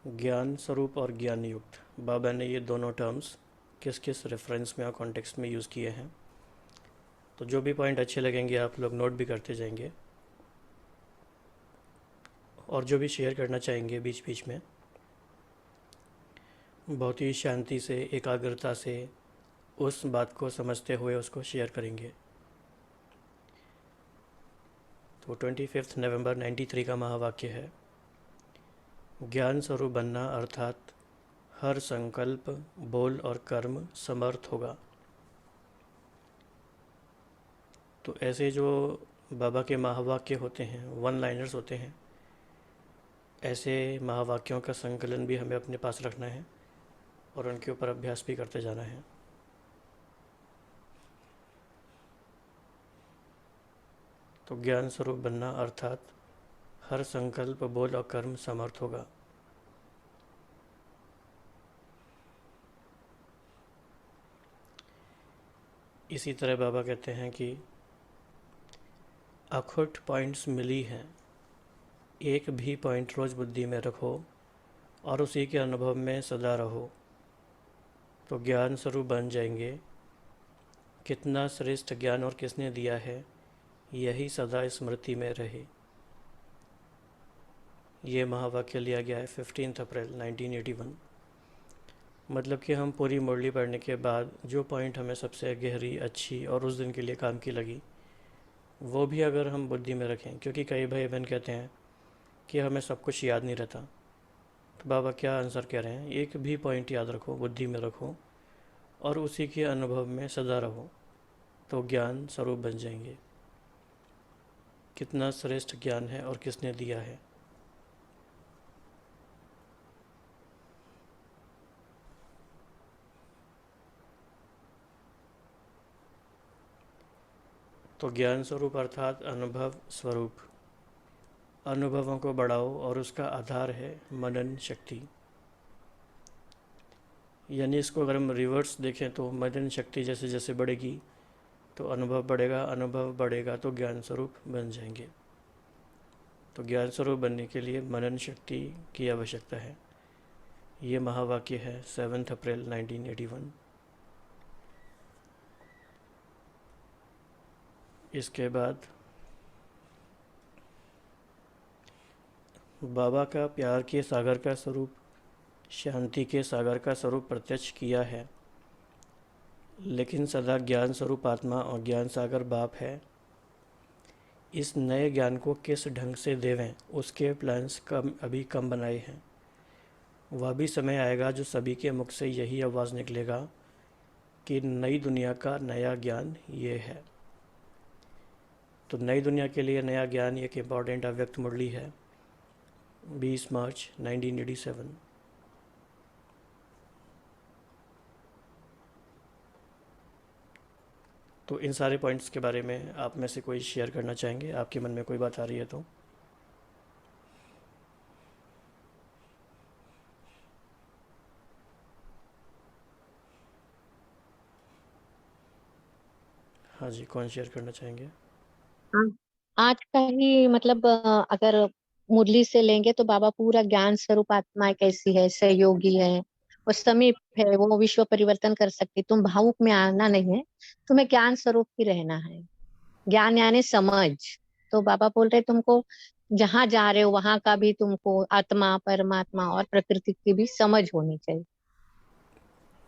ज्ञान स्वरूप और ज्ञान युक्त। बाबा ने ये दोनों टर्म्स किस किस रेफरेंस में और कॉन्टेक्स्ट में यूज़ किए हैं। तो जो भी पॉइंट अच्छे लगेंगे आप लोग नोट भी करते जाएंगे, और जो भी शेयर करना चाहेंगे बीच बीच में बहुत ही शांति से, एकाग्रता से उस बात को समझते हुए उसको शेयर करेंगे। तो 25 नवंबर 93 का महावाक्य है, ज्ञान स्वरूप बनना अर्थात हर संकल्प, बोल और कर्म समर्थ होगा। तो ऐसे जो बाबा के महावाक्य होते हैं, वन लाइनर्स होते हैं, ऐसे महावाक्यों का संकलन भी हमें अपने पास रखना है और उनके ऊपर अभ्यास भी करते जाना है। तो ज्ञान स्वरूप बनना अर्थात हर संकल्प, बोल और कर्म समर्थ होगा। इसी तरह बाबा कहते हैं कि अखुट पॉइंट्स मिली हैं, एक भी पॉइंट रोज़ बुद्धि में रखो और उसी के अनुभव में सदा रहो, तो ज्ञान स्वरूप बन जाएंगे कितना श्रेष्ठ ज्ञान और किसने दिया है, यही सदा स्मृति में रहे। ये महावाक्य लिया गया है 15 अप्रैल 1981। मतलब कि हम पूरी मुरली पढ़ने के बाद जो पॉइंट हमें सबसे गहरी, अच्छी और उस दिन के लिए काम की लगी, वो भी अगर हम बुद्धि में रखें, क्योंकि कई भाई बहन कहते हैं कि हमें सब कुछ याद नहीं रहता, तो बाबा क्या आंसर कह रहे हैं, एक भी पॉइंट याद रखो, बुद्धि में रखो और उसी के अनुभव में सदा रहो, तो ज्ञान स्वरूप बन जाएंगे। कितना श्रेष्ठ ज्ञान है और किसने दिया है। तो ज्ञान स्वरूप अर्थात अनुभव स्वरूप। अनुभवों को बढ़ाओ और उसका आधार है मनन शक्ति। यानी इसको अगर हम रिवर्स देखें तो मनन शक्ति जैसे जैसे बढ़ेगी तो अनुभव बढ़ेगा, अनुभव बढ़ेगा तो ज्ञान स्वरूप बन जाएंगे। तो ज्ञान स्वरूप बनने के लिए मनन शक्ति की आवश्यकता है। ये महावाक्य है 7 अप्रैल 1981। इसके बाद बाबा का प्यार के सागर का स्वरूप, शांति के सागर का स्वरूप प्रत्यक्ष किया है, लेकिन सदा ज्ञान स्वरूप आत्मा और ज्ञान सागर बाप है। इस नए ज्ञान को किस ढंग से देवें, उसके प्लान्स अभी कम बनाए हैं। वह भी समय आएगा जो सभी के मुख से यही आवाज़ निकलेगा कि नई दुनिया का नया ज्ञान ये है। तो नई दुनिया के लिए नया ज्ञान एक इम्पॉर्टेंट अव्यक्त मुरली है 20 मार्च 1987। तो इन सारे पॉइंट्स के बारे में आप में से कोई शेयर करना चाहेंगे, आपके मन में कोई बात आ रही है तो? हाँ जी, कौन शेयर करना चाहेंगे? आज का ही मतलब अगर मुरली से लेंगे तो बाबा पूरा ज्ञान स्वरूप आत्मा कैसी है, सहयोगी है, वो समीप है, वो विश्व परिवर्तन कर सकती। तुम भावुक में आना नहीं है, तुम्हें ज्ञान स्वरूप ही रहना है। ज्ञान यानी समझ। तो बाबा बोल रहे तुमको जहाँ जा रहे हो वहां का भी तुमको आत्मा, परमात्मा और प्रकृति की भी समझ होनी चाहिए।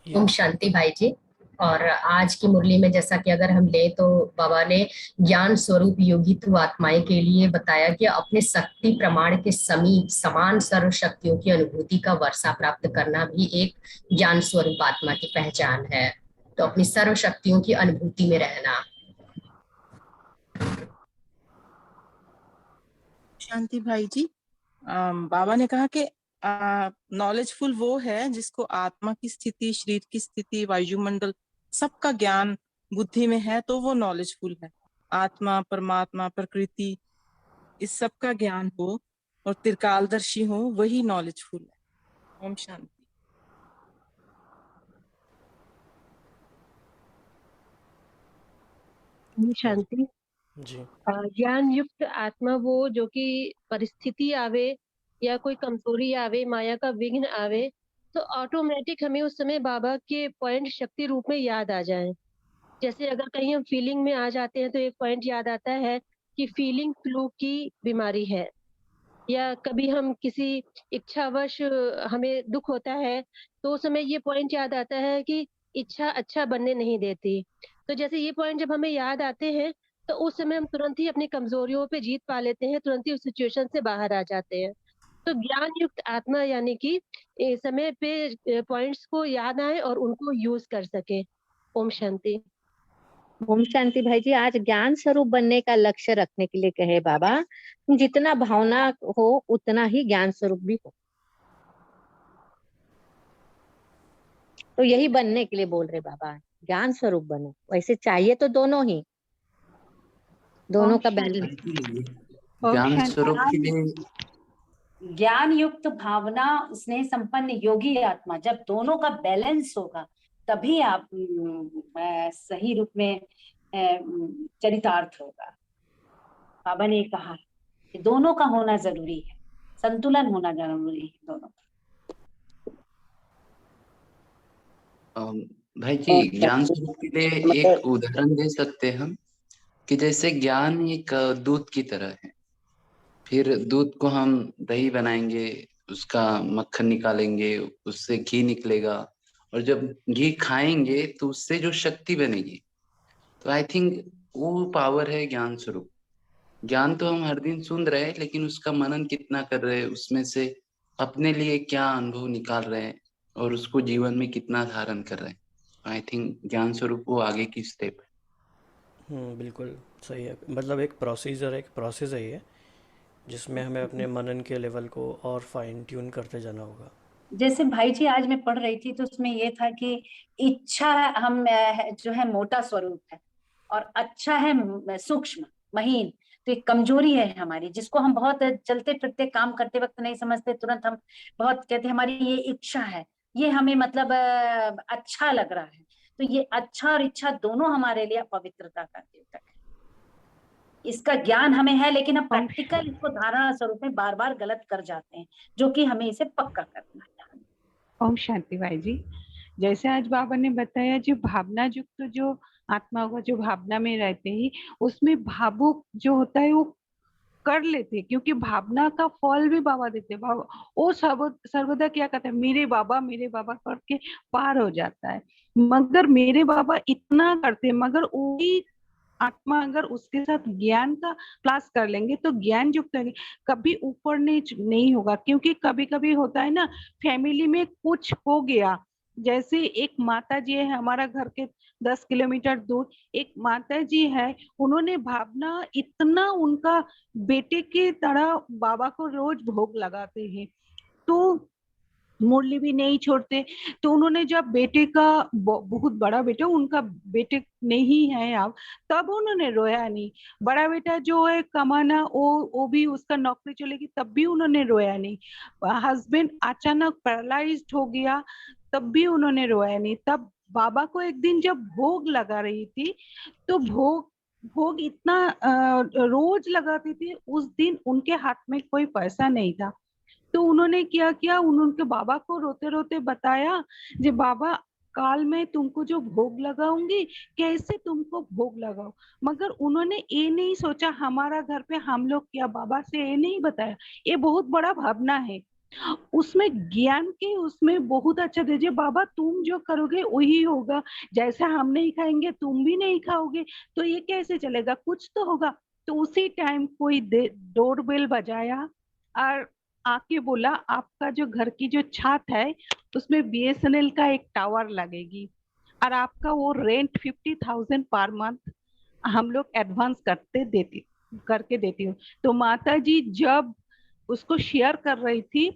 ओम शांति भाई जी। और आज की मुरली में जैसा कि अगर हम ले तो बाबा ने ज्ञान स्वरूप योगित्व आत्माएं के लिए बताया कि अपने शक्ति प्रमाण के समीप समान सर्व शक्तियों की अनुभूति का वर्षा प्राप्त करना भी एक ज्ञान स्वरूप आत्मा की पहचान है। तो अपनी सर्व शक्तियों की अनुभूति में रहना। शांति भाई जी, बाबा ने कहा कि नॉलेजफुल वो है जिसको आत्मा की स्थिति, शरीर की स्थिति, वायुमंडल सबका ज्ञान बुद्धि में है, तो वो नॉलेजफुल है। आत्मा, परमात्मा, प्रकृति, इस सब का ज्ञान हो और त्रिकालदर्शी हो, वही नॉलेजफुल है। ओम शांति। शांति जी। ज्ञान युक्त आत्मा वो जो कि परिस्थिति आवे या कोई कमजोरी आवे, माया का विघ्न आवे, तो ऑटोमेटिक हमें उस समय बाबा के पॉइंट शक्ति रूप में याद आ जाए। जैसे अगर कहीं हम फीलिंग में आ जाते हैं तो एक पॉइंट याद आता है कि फीलिंग फ्लू की बीमारी है, या कभी हम किसी इच्छावश हमें दुख होता है तो उस समय ये पॉइंट याद आता है कि इच्छा अच्छा बनने नहीं देती। तो जैसे ये पॉइंट जब हमें याद आते हैं तो उस समय हम तुरंत ही अपनी कमजोरियों पे जीत पा लेते हैं, तुरंत ही उस सिचुएशन से बाहर आ जाते हैं। तो ज्ञान युक्त आत्मा यानी कि समय पे पॉइंट्स को याद आए और उनको यूज कर सके। ओम शांति। ओम शांति भाई जी, आज ज्ञान स्वरूप बनने का लक्ष्य रखने के लिए कहे बाबा, तुम जितना भावना हो उतना ही ज्ञान स्वरूप भी हो। तो यही बनने के लिए बोल रहे बाबा, ज्ञान स्वरूप बनो। वैसे चाहिए तो दोनों ही, दोनों का बैलेंस। ज्ञान स्वरूप के लिए ज्ञान युक्त भावना, स्नेह संपन्न योगी आत्मा, जब दोनों का बैलेंस होगा तभी आप सही रूप में चरितार्थ होगा। बाबा ने कहा कि दोनों का होना जरूरी है, संतुलन होना जरूरी है दोनों का। भाई जी, ज्ञान स्वरूप के लिए एक उदाहरण दे सकते हैं हम कि जैसे ज्ञान एक दूध की तरह है। फिर दूध को हम दही बनाएंगे, उसका मक्खन निकालेंगे, उससे घी निकलेगा, और जब घी खाएंगे तो उससे जो शक्ति बनेगी, तो आई थिंक वो पावर है ज्ञान स्वरूप। ज्ञान तो हम हर दिन सुन रहे हैं, लेकिन उसका मनन कितना कर रहे हैं, उसमें से अपने लिए क्या अनुभव निकाल रहे हैं और उसको जीवन में कितना धारण कर रहे हैं। आई थिंक ज्ञान स्वरूप वो आगे की स्टेप है। बिल्कुल सही है। मतलब एक प्रोसीजर, एक प्रोसेस है ये, जिसमें हमें अपने मनन के लेवल को और फाइन ट्यून करते जाना होगा। जैसे भाई जी आज मैं पढ़ रही थी तो उसमें ये था कि इच्छा हम जो है मोटा स्वरूप है और अच्छा है सूक्ष्म महीन। तो एक कमजोरी है हमारी, जिसको हम बहुत चलते फिरते काम करते वक्त नहीं समझते, तुरंत हम बहुत कहते हैं हमारी ये इच्छा है, ये हमें मतलब अच्छा लग रहा है। तो ये अच्छा और इच्छा दोनों हमारे लिए अपवित्रता का द्योतक है। इसका ज्ञान हमें है, लेकिन हम प्रैक्टिकल इसको धारणा स्वरूप में बार बार गलत कर जाते हैं, जो कि हमें इसे पक्का करना है। ओम शांति भाई जी। जैसे आज बाबा ने बताया, जो भावना युक्त जो आत्मा होगा, जो भावना में रहते ही उसमें भावुक जो होता है वो कर लेते, क्योंकि भावना का फल भी बाबा देते। वो सर्वदा क्या कहते हैं, मेरे बाबा करके पार हो जाता है। मगर मेरे बाबा इतना करते, मगर वही आत्मा अगर उसके साथ ज्ञान का क्लास कर लेंगे तो ज्ञान युक्त होंगे, कभी ऊपर नहीं होगा। क्योंकि कभी कभी होता है ना, फैमिली में कुछ हो गया, जैसे एक माता जी है हमारा घर के 10 किलोमीटर दूर, एक माता जी है, उन्होंने भावना इतना उनका बेटे की तरह बाबा को रोज भोग लगाते हैं, तो मुरली भी नहीं छोड़ते। तो उन्होंने जब बेटे का बहुत बड़ा बेटा, उनका बेटे नहीं है अब, तब उन्होंने रोया नहीं। बड़ा बेटा जो है कमाना, वो भी उसका नौकरी चलेगी, तब भी उन्होंने रोया नहीं। हस्बैंड अचानक पैरालाइज्ड हो गया, तब भी उन्होंने रोया नहीं। तब बाबा को एक दिन जब भोग लगा रही थी, तो भोग इतना रोज लगाती थी, उस दिन उनके हाथ में कोई पैसा नहीं था। तो उन्होंने क्या किया, उनके बाबा को रोते रोते बताया, जे बाबा काल में तुमको जो भोग लगाऊंगी, कैसे तुमको भोग लगाओ। मगर उन्होंने ये नहीं सोचा हमारा घर पे हम लोग क्या, बाबा से ये नहीं बताया। ये बहुत बड़ा भावना है, उसमें ज्ञान के उसमें बहुत अच्छा दीजिए, बाबा तुम जो करोगे वही होगा, जैसे हम नहीं खाएंगे तुम भी नहीं खाओगे, तो ये कैसे चलेगा, कुछ तो होगा। तो उसी टाइम कोई डोरबेल बजाया और आके बोला, आपका जो घर की जो छत है उसमें बीएसएनएल का एक टावर लगेगी और आपका वो रेंट 50,000 पर मंथ हम लोग एडवांस करके देती हूँ। तो माता जी जब उसको शेयर कर रही थी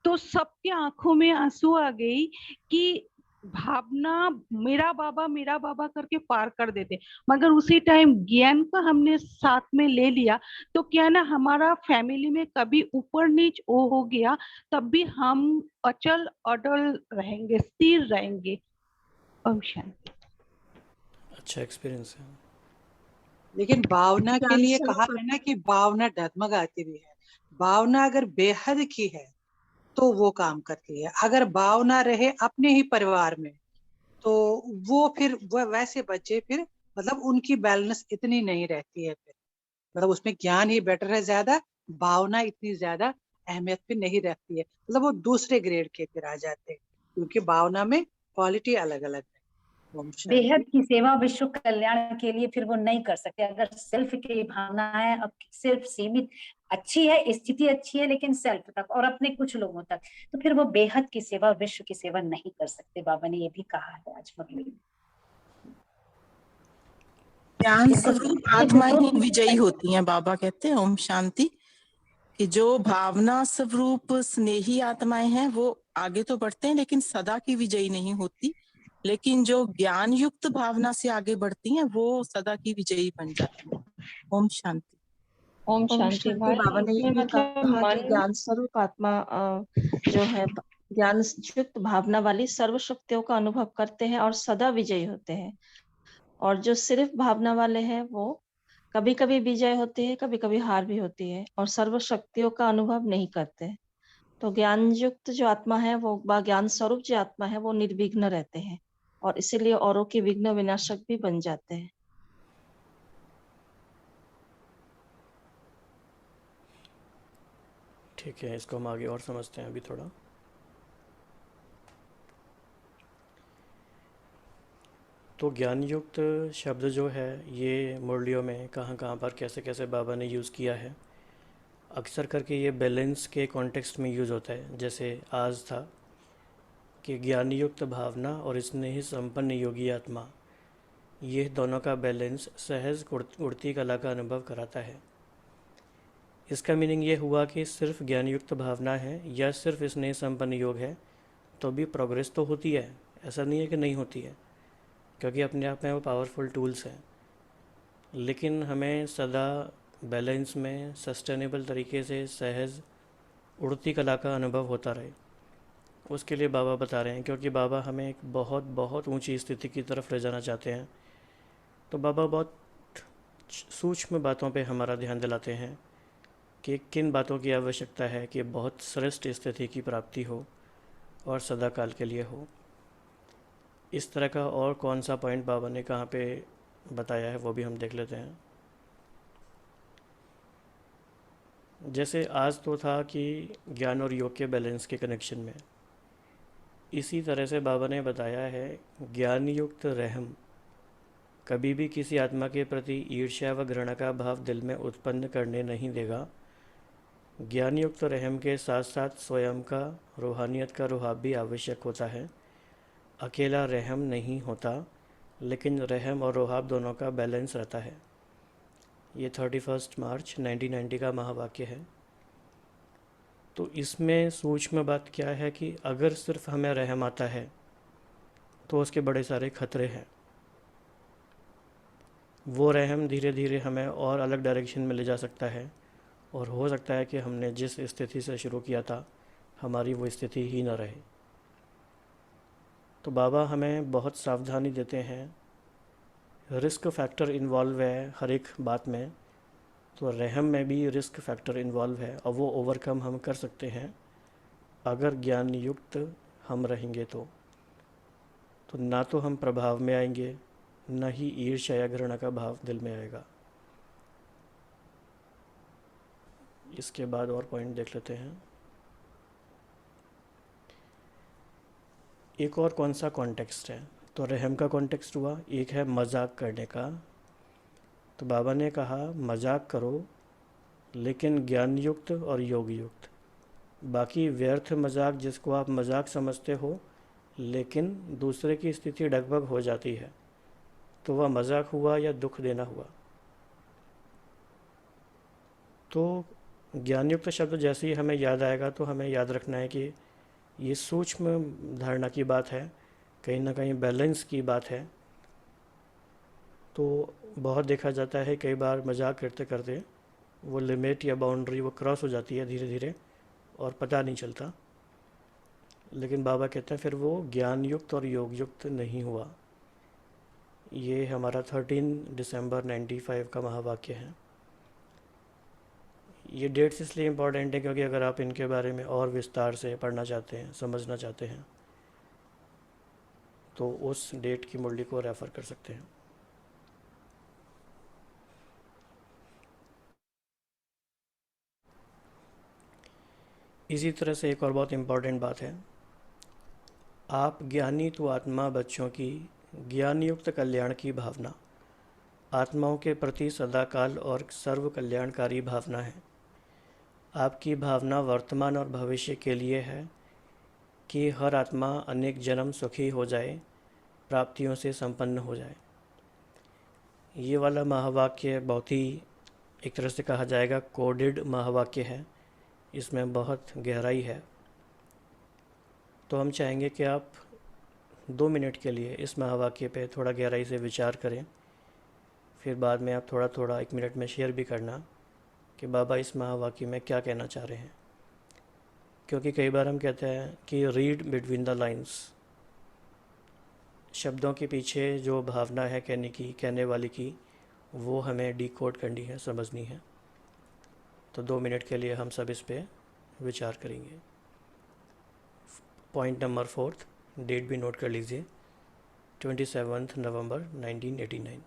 तो सबके आंखों में आंसू आ गई कि भावना मेरा बाबा करके पार कर देते। मगर उसी टाइम ज्ञान को हमने साथ में ले लिया, तो क्या ना हमारा फैमिली में कभी ऊपर नीच वो हो गया, तब भी हम अचल अटल रहेंगे, स्थिर रहेंगे। ओम शांति। अच्छा एक्सपीरियंस है। लेकिन भावना के लिए कहा है ना कि भावना डगमगाती भी है। भावना अगर बेहद की है तो वो काम करती है। अगर भावना रहे अपने ही परिवार में तो वो फिर वो वैसे बच्चे फिर मतलब उनकी बैलेंस इतनी नहीं रहती है, फिर मतलब उसमें ज्ञान ही बेटर है ज्यादा, भावना इतनी ज्यादा अहमियत फिर नहीं रखती है, मतलब वो दूसरे ग्रेड के फिर आ जाते हैं, क्योंकि भावना में क्वालिटी अलग अलग है। बेहद की सेवा विश्व कल्याण के लिए फिर वो नहीं कर सकते। अगर सेल्फ की भावना है, अब सिर्फ सीमित अच्छी है, स्थिति अच्छी है, लेकिन सेल्फ तक और अपने कुछ लोगों तक, तो फिर वो बेहद की सेवा, विश्व की सेवा नहीं कर सकते। बाबा ने ये भी कहा है आज मुरली में। ज्ञान स्वरूप आत्माएं ही विजयी होती हैं। बाबा कहते हैं ओम शांति कि जो भावना स्वरूप स्नेही आत्माएं हैं वो आगे तो बढ़ते हैं, लेकिन सदा की विजयी नहीं होती। लेकिन जो ज्ञान युक्त भावना से आगे बढ़ती हैं वो सदा की विजयी बन जाती हैं। ओम शांति। ओम शांति भाई। बाबा ने ये इसमें भी मतलब कहा कि मन ज्ञान स्वरूप आत्मा जो है ज्ञान युक्त भावना वाली सर्व शक्तियों का अनुभव करते हैं और सदा विजयी होते हैं। और जो सिर्फ भावना वाले हैं वो कभी कभी विजय होती है, कभी कभी हार भी होती है और सर्व शक्तियों का अनुभव नहीं करते। तो ज्ञान युक्त जो आत्मा है वो, ज्ञान स्वरूप जो आत्मा है वो निर्विघ्न रहते हैं और इसीलिए औरों के विघ्न विनाशक भी बन जाते हैं। ठीक है, इसको हम आगे और समझते हैं अभी थोड़ा। तो ज्ञान युक्त शब्द जो है ये मुरलियों में कहाँ कहाँ पर कैसे कैसे बाबा ने यूज़ किया है। अक्सर करके ये बैलेंस के कॉन्टेक्स्ट में यूज़ होता है। जैसे आज था कि ज्ञान युक्त भावना और स्नेह संपन्न योगी आत्मा, ये दोनों का बैलेंस सहज उड़ती कला का अनुभव कराता है। इसका मीनिंग ये हुआ कि सिर्फ ज्ञान युक्त भावना है या सिर्फ स्नेह संपन्न योग है तो भी प्रोग्रेस तो होती है, ऐसा नहीं है कि नहीं होती है, क्योंकि अपने आप में वो पावरफुल टूल्स हैं। लेकिन हमें सदा बैलेंस में सस्टेनेबल तरीके से सहज उड़ती कला का अनुभव होता रहे, उसके लिए बाबा बता रहे हैं। क्योंकि बाबा हमें एक बहुत बहुत ऊंची स्थिति की तरफ ले जाना चाहते हैं, तो बाबा बहुत सूक्ष्म बातों पे हमारा ध्यान दिलाते हैं कि किन बातों की आवश्यकता है कि बहुत श्रेष्ठ स्थिति की प्राप्ति हो और सदा काल के लिए हो। इस तरह का और कौन सा पॉइंट बाबा ने कहाँ पे बताया है वो भी हम देख लेते हैं। जैसे आज तो था कि ज्ञान और योग के बैलेंस के कनेक्शन में, इसी तरह से बाबा ने बताया है ज्ञान युक्त रहम कभी भी किसी आत्मा के प्रति ईर्ष्या व घृणा का भाव दिल में उत्पन्न करने नहीं देगा। ज्ञान युक्त रहम के साथ साथ स्वयं का रूहानियत का रुहाब भी आवश्यक होता है। अकेला रहम नहीं होता, लेकिन रहम और रुहाब दोनों का बैलेंस रहता है। ये 31 मार्च 1990 का महावाक्य है। तो इसमें सूक्ष्म बात क्या है कि अगर सिर्फ हमें रहम आता है तो उसके बड़े सारे खतरे हैं। वो रहम धीरे धीरे हमें और अलग डायरेक्शन में ले जा सकता है, और हो सकता है कि हमने जिस स्थिति से शुरू किया था हमारी वो स्थिति ही न रहे। तो बाबा हमें बहुत सावधानी देते हैं। रिस्क फैक्टर इन्वॉल्व है हर एक बात में, तो रहम में भी रिस्क फैक्टर इन्वॉल्व है, और वो ओवरकम हम कर सकते हैं अगर ज्ञान युक्त हम रहेंगे तो ना तो हम प्रभाव में आएंगे, न ही ईर्ष्या या घृणा का भाव दिल में आएगा। इसके बाद और पॉइंट देख लेते हैं। एक और कौन सा कॉन्टेक्स्ट है, तो रहम का कॉन्टेक्स्ट हुआ, एक है मजाक करने का। तो बाबा ने कहा मजाक करो लेकिन ज्ञान युक्त और योग युक्त। बाकी व्यर्थ मजाक जिसको आप मजाक समझते हो लेकिन दूसरे की स्थिति डगमग हो जाती है, तो वह मजाक हुआ या दुख देना हुआ। तो ज्ञान युक्त शब्द जैसे ही हमें याद आएगा तो हमें याद रखना है कि ये सूक्ष्म धारणा की बात है, कहीं ना कहीं बैलेंस की बात है। तो बहुत देखा जाता है कई बार मजाक करते करते वो लिमिट या बाउंड्री वो क्रॉस हो जाती है धीरे धीरे और पता नहीं चलता। लेकिन बाबा कहते हैं फिर वो ज्ञान युक्त और योग युक्त नहीं हुआ। ये हमारा 13 दिसंबर 95 का महावाक्य है। ये डेट्स इसलिए इम्पॉर्टेंट है क्योंकि अगर आप इनके बारे में और विस्तार से पढ़ना चाहते हैं, समझना चाहते हैं, तो उस डेट की मुरली को रेफ़र कर सकते हैं। इसी तरह से एक और बहुत इम्पॉर्टेंट बात है, आप ज्ञानी तो आत्मा बच्चों की ज्ञान युक्त कल्याण की भावना आत्माओं के प्रति सदाकाल और सर्व कल्याणकारी भावना है। आपकी भावना वर्तमान और भविष्य के लिए है कि हर आत्मा अनेक जन्म सुखी हो जाए, प्राप्तियों से संपन्न हो जाए। ये वाला महावाक्य बहुत ही एक तरह से कहा जाएगा कोडेड महावाक्य है, इसमें बहुत गहराई है। तो हम चाहेंगे कि आप 2 मिनट के लिए इस महावाक्य पे थोड़ा गहराई से विचार करें, फिर बाद में आप थोड़ा थोड़ा 1 मिनट में शेयर भी करना कि बाबा इस महावाक्य में क्या कहना चाह रहे हैं। क्योंकि कई बार हम कहते हैं कि रीड बिटवीन द लाइंस, शब्दों के पीछे जो भावना है कहने वाली की, वो हमें डिकोड करनी है, समझनी है। तो 2 मिनट के लिए हम सब इस पे विचार करेंगे। पॉइंट नंबर 4, डेट भी नोट कर लीजिए, 27 नवंबर 1989।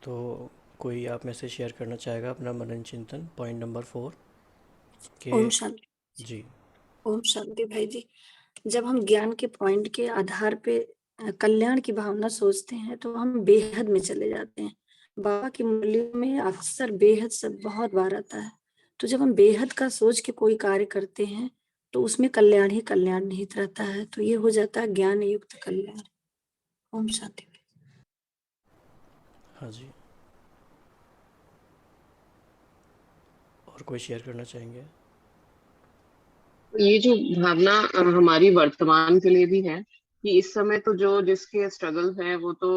तो कोई आप में से शेयर करना चाहेगा अपना मनन चिंतन पॉइंट नंबर 4 के? ओम शांति। जी। ओम शांति भाई जी। जब हम ज्ञान के पॉइंट के आधार पे कल्याण की भावना सोचते हैं तो हम बेहद में चले जाते हैं। बाबा की मुरलियों में अक्सर बेहद शब्द बहुत बार आता है। तो जब हम बेहद का सोच के कोई कार्य करते हैं तो उसमें कल्याण ही कल्याण निहित रहता है। तो ये हो जाता है ज्ञान युक्त कल्याण। ओम शांति। हाँ जी। और कोई शेयर करना चाहेंगे? ये जो भावना हमारी वर्तमान के लिए भी है कि इस समय तो जो जिसके स्ट्रगल है वो तो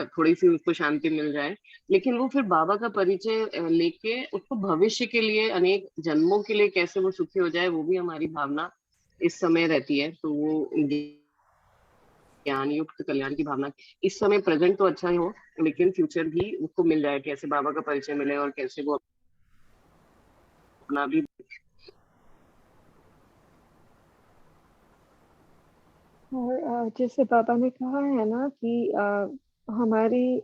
थोड़ी सी उसको शांति मिल जाए, लेकिन वो फिर बाबा का परिचय लेके उसको भविष्य के लिए अनेक जन्मों के लिए कैसे वो सुखी हो जाए, वो भी हमारी भावना इस समय रहती है। तो वो ज्ञान युक्त कल्याण की भावना इस समय प्रेजेंट तो अच्छा ही हो, लेकिन फ्यूचर भी उसको मिल जाए, कैसे बाबा का परिचय मिले और कैसे वो अपना भी। और जैसे बाबा ने कहा है ना कि हमारी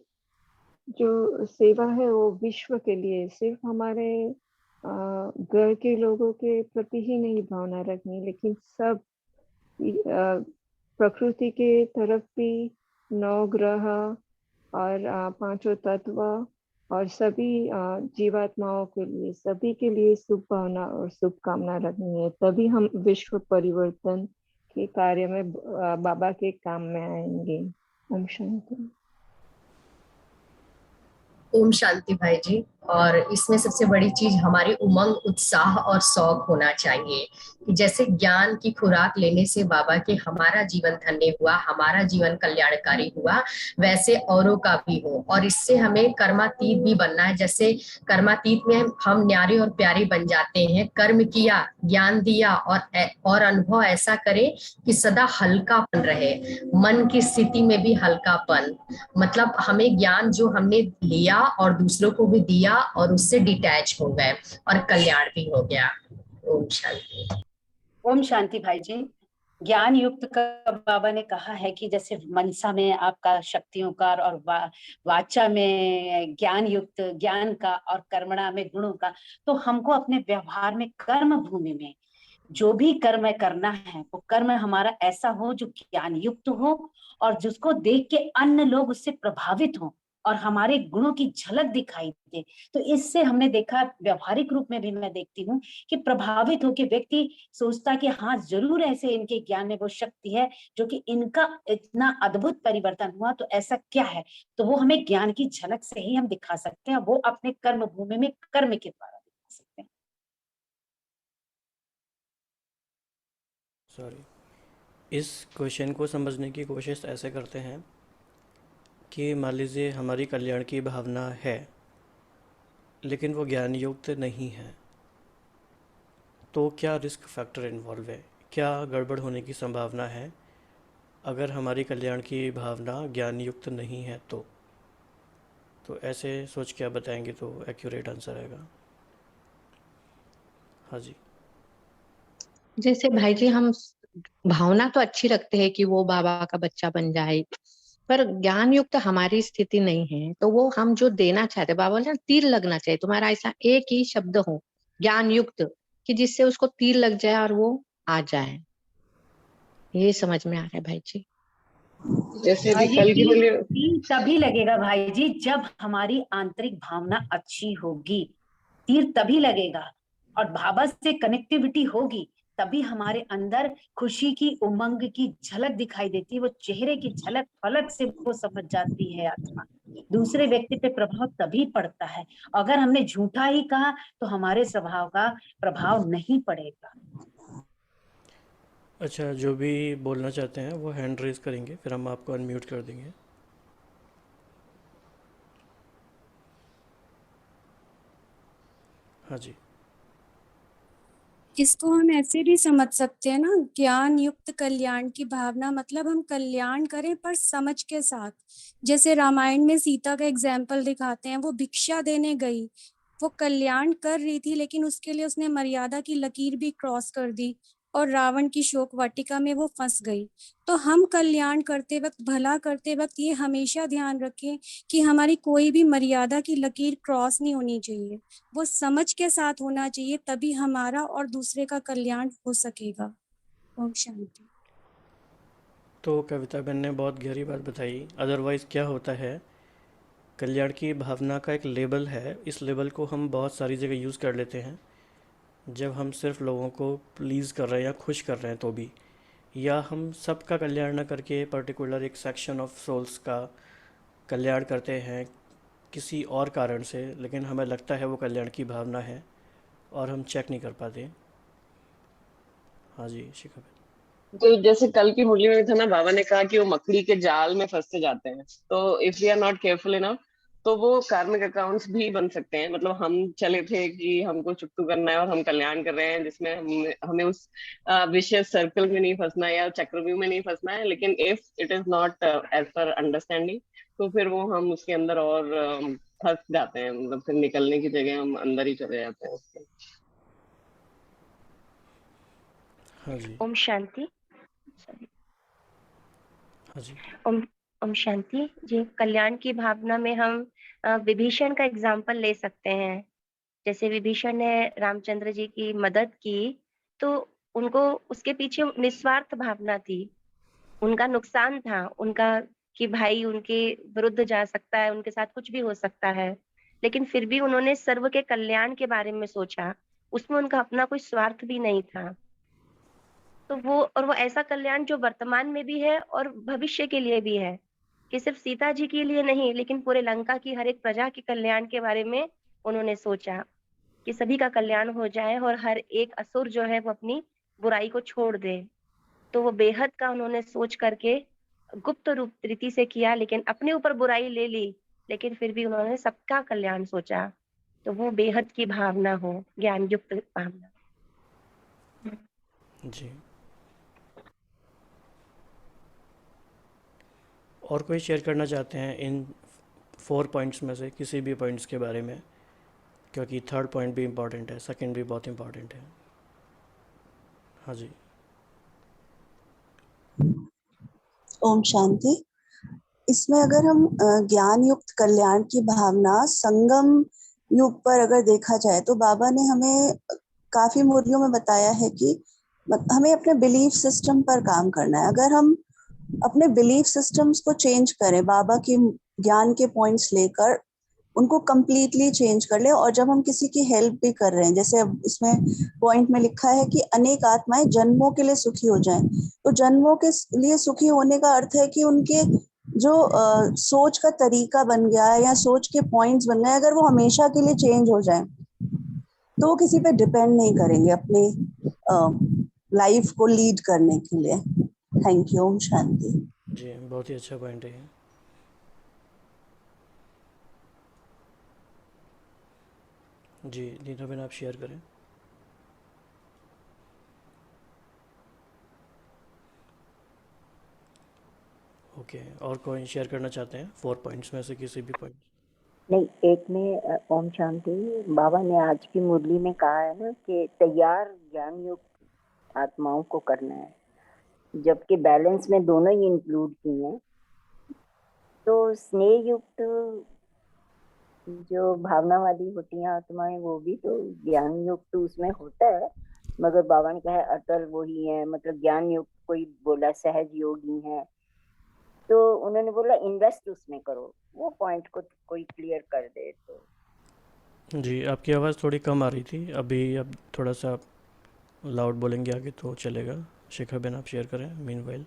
जो सेवा है वो विश्व के लिए, सिर्फ हमारे घर के लोगों के प्रति ही नहीं भावना रखनी, लेकिन सब प्रकृति के तरफ भी, 9 ग्रह और 5 तत्व और सभी जीवात्माओं के लिए, सभी के लिए शुभ भावना और शुभकामना रखनी है। तभी हम विश्व परिवर्तन के कार्य में बाबा के काम में आएंगे। ओम शांति। ओम शांति भाई जी। और इसमें सबसे बड़ी चीज हमारी उमंग, उत्साह और शौक होना चाहिए कि जैसे ज्ञान की खुराक लेने से बाबा के हमारा जीवन धन्य हुआ, हमारा जीवन कल्याणकारी हुआ, वैसे औरों का भी हो। और इससे हमें कर्मातीत भी बनना है। जैसे कर्मातीत में हम न्यारे और प्यारे बन जाते हैं। कर्म किया, ज्ञान दिया और अनुभव ऐसा करें कि सदा हल्कापन रहे, मन की स्थिति में भी हल्कापन। मतलब हमें ज्ञान जो हमने लिया और दूसरों को भी दिया और उससे डिटैच हो गए और कल्याण भी हो गया। ओम शांति। ओम शांति भाई जी। ज्ञान युक्त का बाबा ने कहा है कि जैसे मनसा में आपका शक्तियों का और वाचा में ज्ञान युक्त ज्ञान का और कर्मणा में गुणों का, तो हमको अपने व्यवहार में कर्म भूमि में जो भी कर्म करना है वो कर्म हमारा ऐसा हो जो ज्ञान युक्त हो और जिसको देख के अन्य लोग उससे प्रभावित हो और हमारे गुणों की झलक दिखाई दे। तो इससे हमने देखा, व्यवहारिक रूप में भी मैं देखती हूँ कि प्रभावित होकर व्यक्ति सोचता कि हाँ जरूर ऐसे इनके ज्ञान में वो शक्ति है जो कि इनका इतना अद्भुत परिवर्तन हुआ, तो ऐसा क्या है। तो वो हमें ज्ञान की झलक से ही हम दिखा सकते हैं, वो अपने कर्म भूमि में कर्म के द्वारा दिखा सकते हैं। सॉरी, इस क्वेश्चन को समझने की कोशिश ऐसे करते हैं कि मान लीजिए हमारी कल्याण की भावना है लेकिन वो ज्ञान युक्त नहीं है, तो क्या रिस्क फैक्टर इन्वॉल्व है, क्या गड़बड़ होने की संभावना है अगर हमारी कल्याण की भावना ज्ञान युक्त नहीं है? तो ऐसे सोच के आप बताएंगे तो एक्यूरेट आंसर आएगा। हाँ जी। जैसे भाई जी हम भावना तो अच्छी रखते हैं कि वो बाबा का बच्चा बन जाए, पर ज्ञान युक्त हमारी स्थिति नहीं है, तो वो हम जो देना चाहते, बाबा बोले तीर लगना चाहिए तुम्हारा, ऐसा एक ही शब्द हो ज्ञान युक्त कि जिससे उसको तीर लग जाए और वो आ जाए। ये समझ में आ रहा है भाई जी। जैसे भाई अभी जी कल की बोली, तीर तभी लगेगा भाई जी जब हमारी आंतरिक भावना अच्छी होगी, तीर तभी लगेगा। और बाबा से कनेक्टिविटी होगी तभी हमारे अंदर खुशी की उमंग की झलक दिखाई देती है, वो चेहरे की झलक फलक से वो समझ जाती है आत्मा। दूसरे व्यक्ति पे प्रभाव तभी पड़ता है। अगर हमने झूठा ही कहा तो हमारे स्वभाव का प्रभाव नहीं पड़ेगा। अच्छा, जो भी बोलना चाहते हैं वो हैंड रेज करेंगे, फिर हम आपको अनम्यूट कर देंगे। हाँ जी। इसको हम ऐसे भी समझ सकते हैं ना, ज्ञान युक्त कल्याण की भावना मतलब हम कल्याण करें पर समझ के साथ। जैसे रामायण में सीता का एग्जाम्पल दिखाते हैं, वो भिक्षा देने गई, वो कल्याण कर रही थी लेकिन उसके लिए उसने मर्यादा की लकीर भी क्रॉस कर दी और रावण की शोक वाटिका में वो फंस गई। तो हम कल्याण करते वक्त, भला करते वक्त ये हमेशा ध्यान रखें कि हमारी कोई भी मर्यादा की लकीर क्रॉस नहीं होनी चाहिए, वो समझ के साथ होना चाहिए, तभी हमारा और दूसरे का कल्याण हो सकेगा। ओम शांति। तो कविता बहन ने बहुत गहरी बात बताई। अदरवाइज़ क्या होता है, कल्याण की भावना का एक लेबल है, इस लेबल को हम बहुत सारी जगह यूज़ कर लेते हैं। जब हम सिर्फ लोगों को प्लीज़ कर रहे हैं या खुश कर रहे हैं तो भी, या हम सबका कल्याण ना करके पर्टिकुलर एक सेक्शन ऑफ सोल्स का कल्याण करते हैं किसी और कारण से, लेकिन हमें लगता है वो कल्याण की भावना है और हम चेक नहीं कर पाते। हाँ जी शिखा बहन। तो जैसे कल की मुरली में था ना, बाबा ने कहा कि वो मकड़ी के जाल में फंसते जाते हैं, तो if we are not careful enough तो वो कार्मिक अकाउंट्स भी बन सकते हैं। मतलब हम चले थे कि हमको चुकतू करना है और हम कल्याण कर रहे हैं, जिसमें हमें उस विशेष सर्कल में नहीं फंसना है या चक्रव्यूह में नहीं फंसना है, लेकिन if it is not as per understanding तो फिर वो हम उसके अंदर और फंस जाते हैं। मतलब फिर निकलने की जगह हम अंदर ही चले जाते हैं उसके। हाँ जी। ओम शांति। हाँ जी। ओम ओम शांति जी। कल्याण की भावना में हम विभीषण का एग्जाम्पल ले सकते हैं। जैसे विभीषण ने रामचंद्र जी की मदद की तो उनको उसके पीछे निस्वार्थ भावना थी, उनका नुकसान था उनका कि भाई उनके विरुद्ध जा सकता है, उनके साथ कुछ भी हो सकता है, लेकिन फिर भी उन्होंने सर्व के कल्याण के बारे में सोचा, उसमें उनका अपना कोई स्वार्थ भी नहीं था। तो वो ऐसा कल्याण जो वर्तमान में भी है और भविष्य के लिए भी है, कि सिर्फ सीता जी के लिए नहीं लेकिन पूरे लंका की हर एक प्रजा के कल्याण के बारे में उन्होंने सोचा कि सभी का कल्याण हो जाए और हर एक असुर जो है वो अपनी बुराई को छोड़ दे। तो वो बेहद का उन्होंने सोच करके गुप्त रूप रीति से किया, लेकिन अपने ऊपर बुराई ले ली, लेकिन फिर भी उन्होंने सबका कल्याण सोचा। तो वो बेहद की भावना हो, ज्ञान युक्त भावना। जी। और कोई शेयर करना चाहते हैं इन 4 पॉइंट्स में से किसी भी पॉइंट्स के बारे में, क्योंकि थर्ड पॉइंट भी इम्पॉर्टेंट है, सेकंड भी बहुत इम्पॉर्टेंट है। हाँ जी। ओम शांति। इसमें अगर हम ज्ञान युक्त कल्याण की भावना संगम युग पर अगर देखा जाए तो बाबा ने हमें काफी मुरलियों में बताया है कि हमें अपने बिलीफ सिस्टम पर काम करना है। अगर हम अपने बिलीफ सिस्टम्स को चेंज करें, बाबा के ज्ञान के पॉइंट्स लेकर उनको कंप्लीटली चेंज कर ले, और जब हम किसी की हेल्प भी कर रहे हैं, जैसे अब इसमें पॉइंट में लिखा है कि अनेक आत्माएं जन्मों के लिए सुखी हो जाएं, तो जन्मों के लिए सुखी होने का अर्थ है कि उनके जो सोच का तरीका बन गया है या सोच के पॉइंट्स बन गए, अगर वो हमेशा के लिए चेंज हो जाए तो वो किसी पे डिपेंड नहीं करेंगे अपने लाइफ को लीड करने के लिए। Thank you. ओम शांति। जी, बहुत ही अच्छा पॉइंट है ये। जी नीता बहन, आप शेयर करें। ओके, और कोई शेयर करना चाहते हैं 4 पॉइंट्स में से किसी भी पॉइंट? नहीं, एक में ओम शांति, बाबा ने आज की मुरली में कहा है ना कि तैयार ज्ञान युक्त आत्माओं को करना है। जबकि बैलेंस में दोनों ही इंक्लूड की हैं। तो स्नेह युक्त जो भावना वाली होती हैं आत्माएं, वो भी तो ज्ञान युक्त उसमें होता है, मगर बाबा ने कहा है अटल वही है, मतलब ज्ञान युक्त। कोई बोला सहज योगी है, तो उन्होंने बोला इन्वेस्ट उसमें करो, वो पॉइंट को कोई क्लियर कर दे तो। जी, आपकी आवाज़ थोड़ी कम आ रही थी अभी, अब थोड़ा सा लाउड बोलेंगे आगे तो चलेगा। शिखा बेन आप शेयर करें मीनवाइल।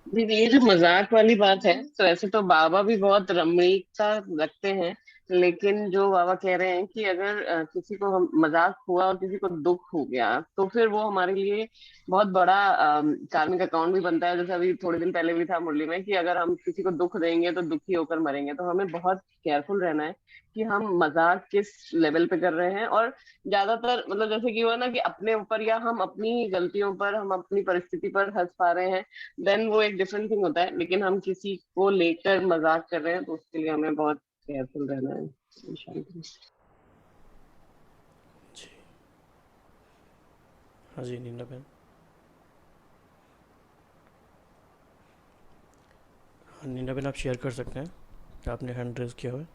दीदी, ये जो मजाक वाली बात है, तो ऐसे तो बाबा भी बहुत रमणीकता रखते हैं, लेकिन जो बाबा कह रहे हैं कि अगर किसी को हम मजाक हुआ और किसी को दुख हो गया, तो फिर वो हमारे लिए बहुत बड़ा कार्मिक अकाउंट भी बनता है। जैसे अभी थोड़े दिन पहले भी था मुरली में कि अगर हम किसी को दुख देंगे तो दुखी होकर मरेंगे। तो हमें बहुत केयरफुल रहना है कि हम मजाक किस लेवल पे कर रहे हैं। और ज्यादातर मतलब जैसे कि हुआ ना कि अपने ऊपर या हम अपनी गलतियों पर, हम अपनी परिस्थिति पर हंस पा रहे हैं, देन वो एक डिफरेंट थिंग होता है। लेकिन हम किसी को लेकर मजाक कर रहे हैं तो उसके लिए हमें बहुत केयरफुल रहना है। शांति। हाँ जी नीना बेन। हाँ नीना बेन आप शेयर कर सकते हैं, आपने हैंड रेज किया हुआ है।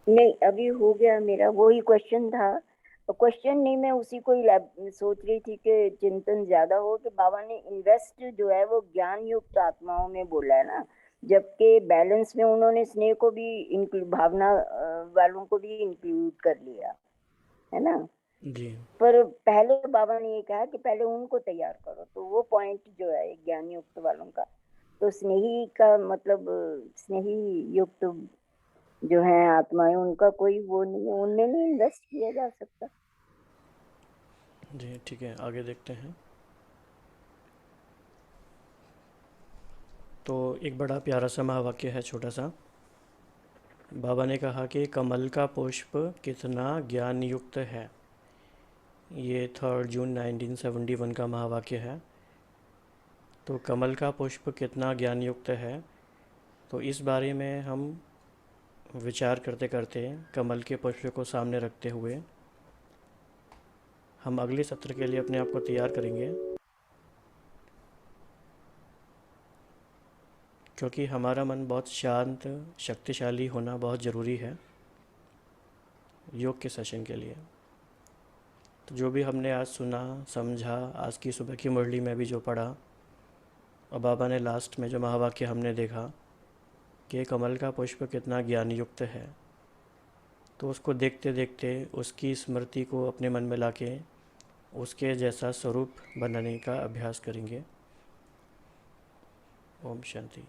नहीं, अभी हो गया मेरा, वही क्वेश्चन था। क्वेश्चन नहीं, मैं उसी को ही सोच रही थी कि चिंतन ज्यादा हो कि बाबा ने इन्वेस्ट जो है वो ज्ञान युक्त आत्माओं में बोला है ना, जबकि बैलेंस में उन्होंने स्नेह को भी इंक्लूड, भावना वालों को भी इंक्लूड कर लिया है ना। जी पर पहले बाबा ने ये कहा कि पहले उनको तैयार करो, तो वो पॉइंट जो है ज्ञान युक्त वालों का, तो स्नेही का मतलब स्नेही युक्त जो है आत्माएं, उनका कोई वो नहीं है, उनमें नहीं इन्वेस्ट किया जा सकता। जी ठीक है, आगे देखते हैं। तो एक बड़ा प्यारा सा महावाक्य है छोटा सा। बाबा ने कहा कि कमल का पुष्प कितना ज्ञान युक्त है। ये 3 जून 1971 का महावाक्य है। तो कमल का पुष्प कितना ज्ञान युक्त है, तो इस बारे में हम विचार करते करते कमल के पुष्प को सामने रखते हुए हम अगले सत्र के लिए अपने आप को तैयार करेंगे, क्योंकि हमारा मन बहुत शांत शक्तिशाली होना बहुत ज़रूरी है योग के सेशन के लिए। तो जो भी हमने आज सुना समझा, आज की सुबह की मुरली में भी जो पढ़ा, और बाबा ने लास्ट में जो महावाक्य हमने देखा कि कमल का पुष्प कितना ज्ञान युक्त है, तो उसको देखते देखते उसकी स्मृति को अपने मन में लाके उसके जैसा स्वरूप बनाने का अभ्यास करेंगे। ओम शांति।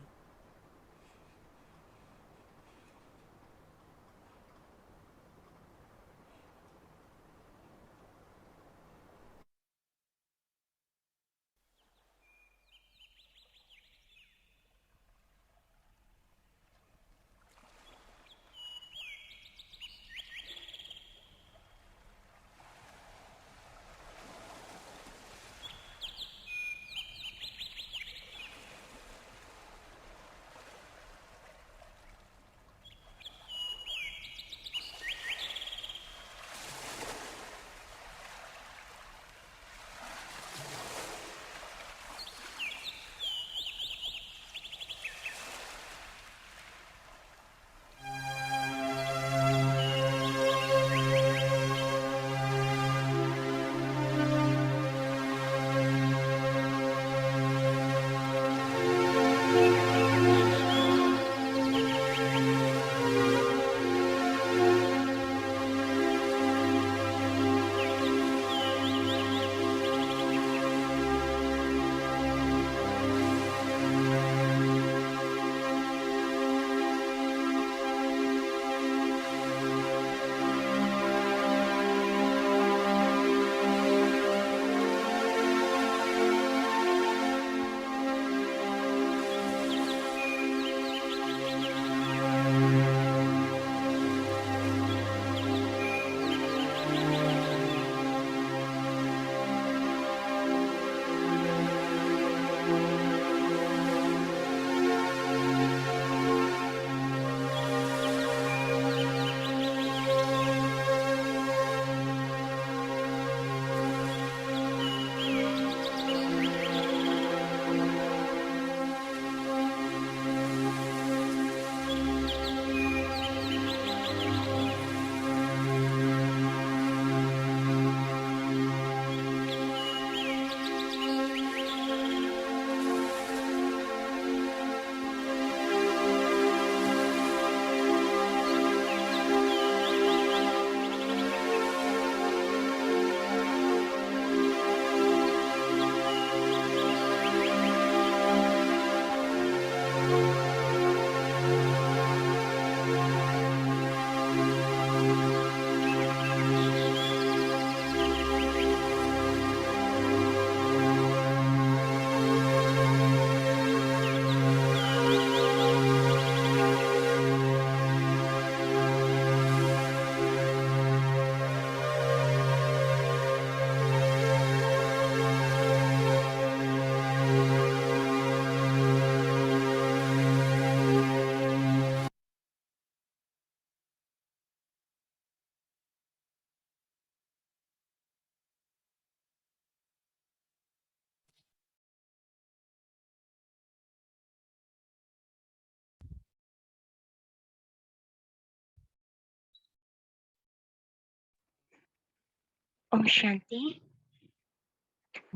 ओम शांति।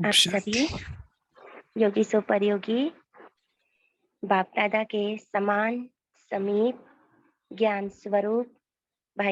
आप सभी योगी सुपर योगी बाप दादा के समान समीप ज्ञान स्वरूप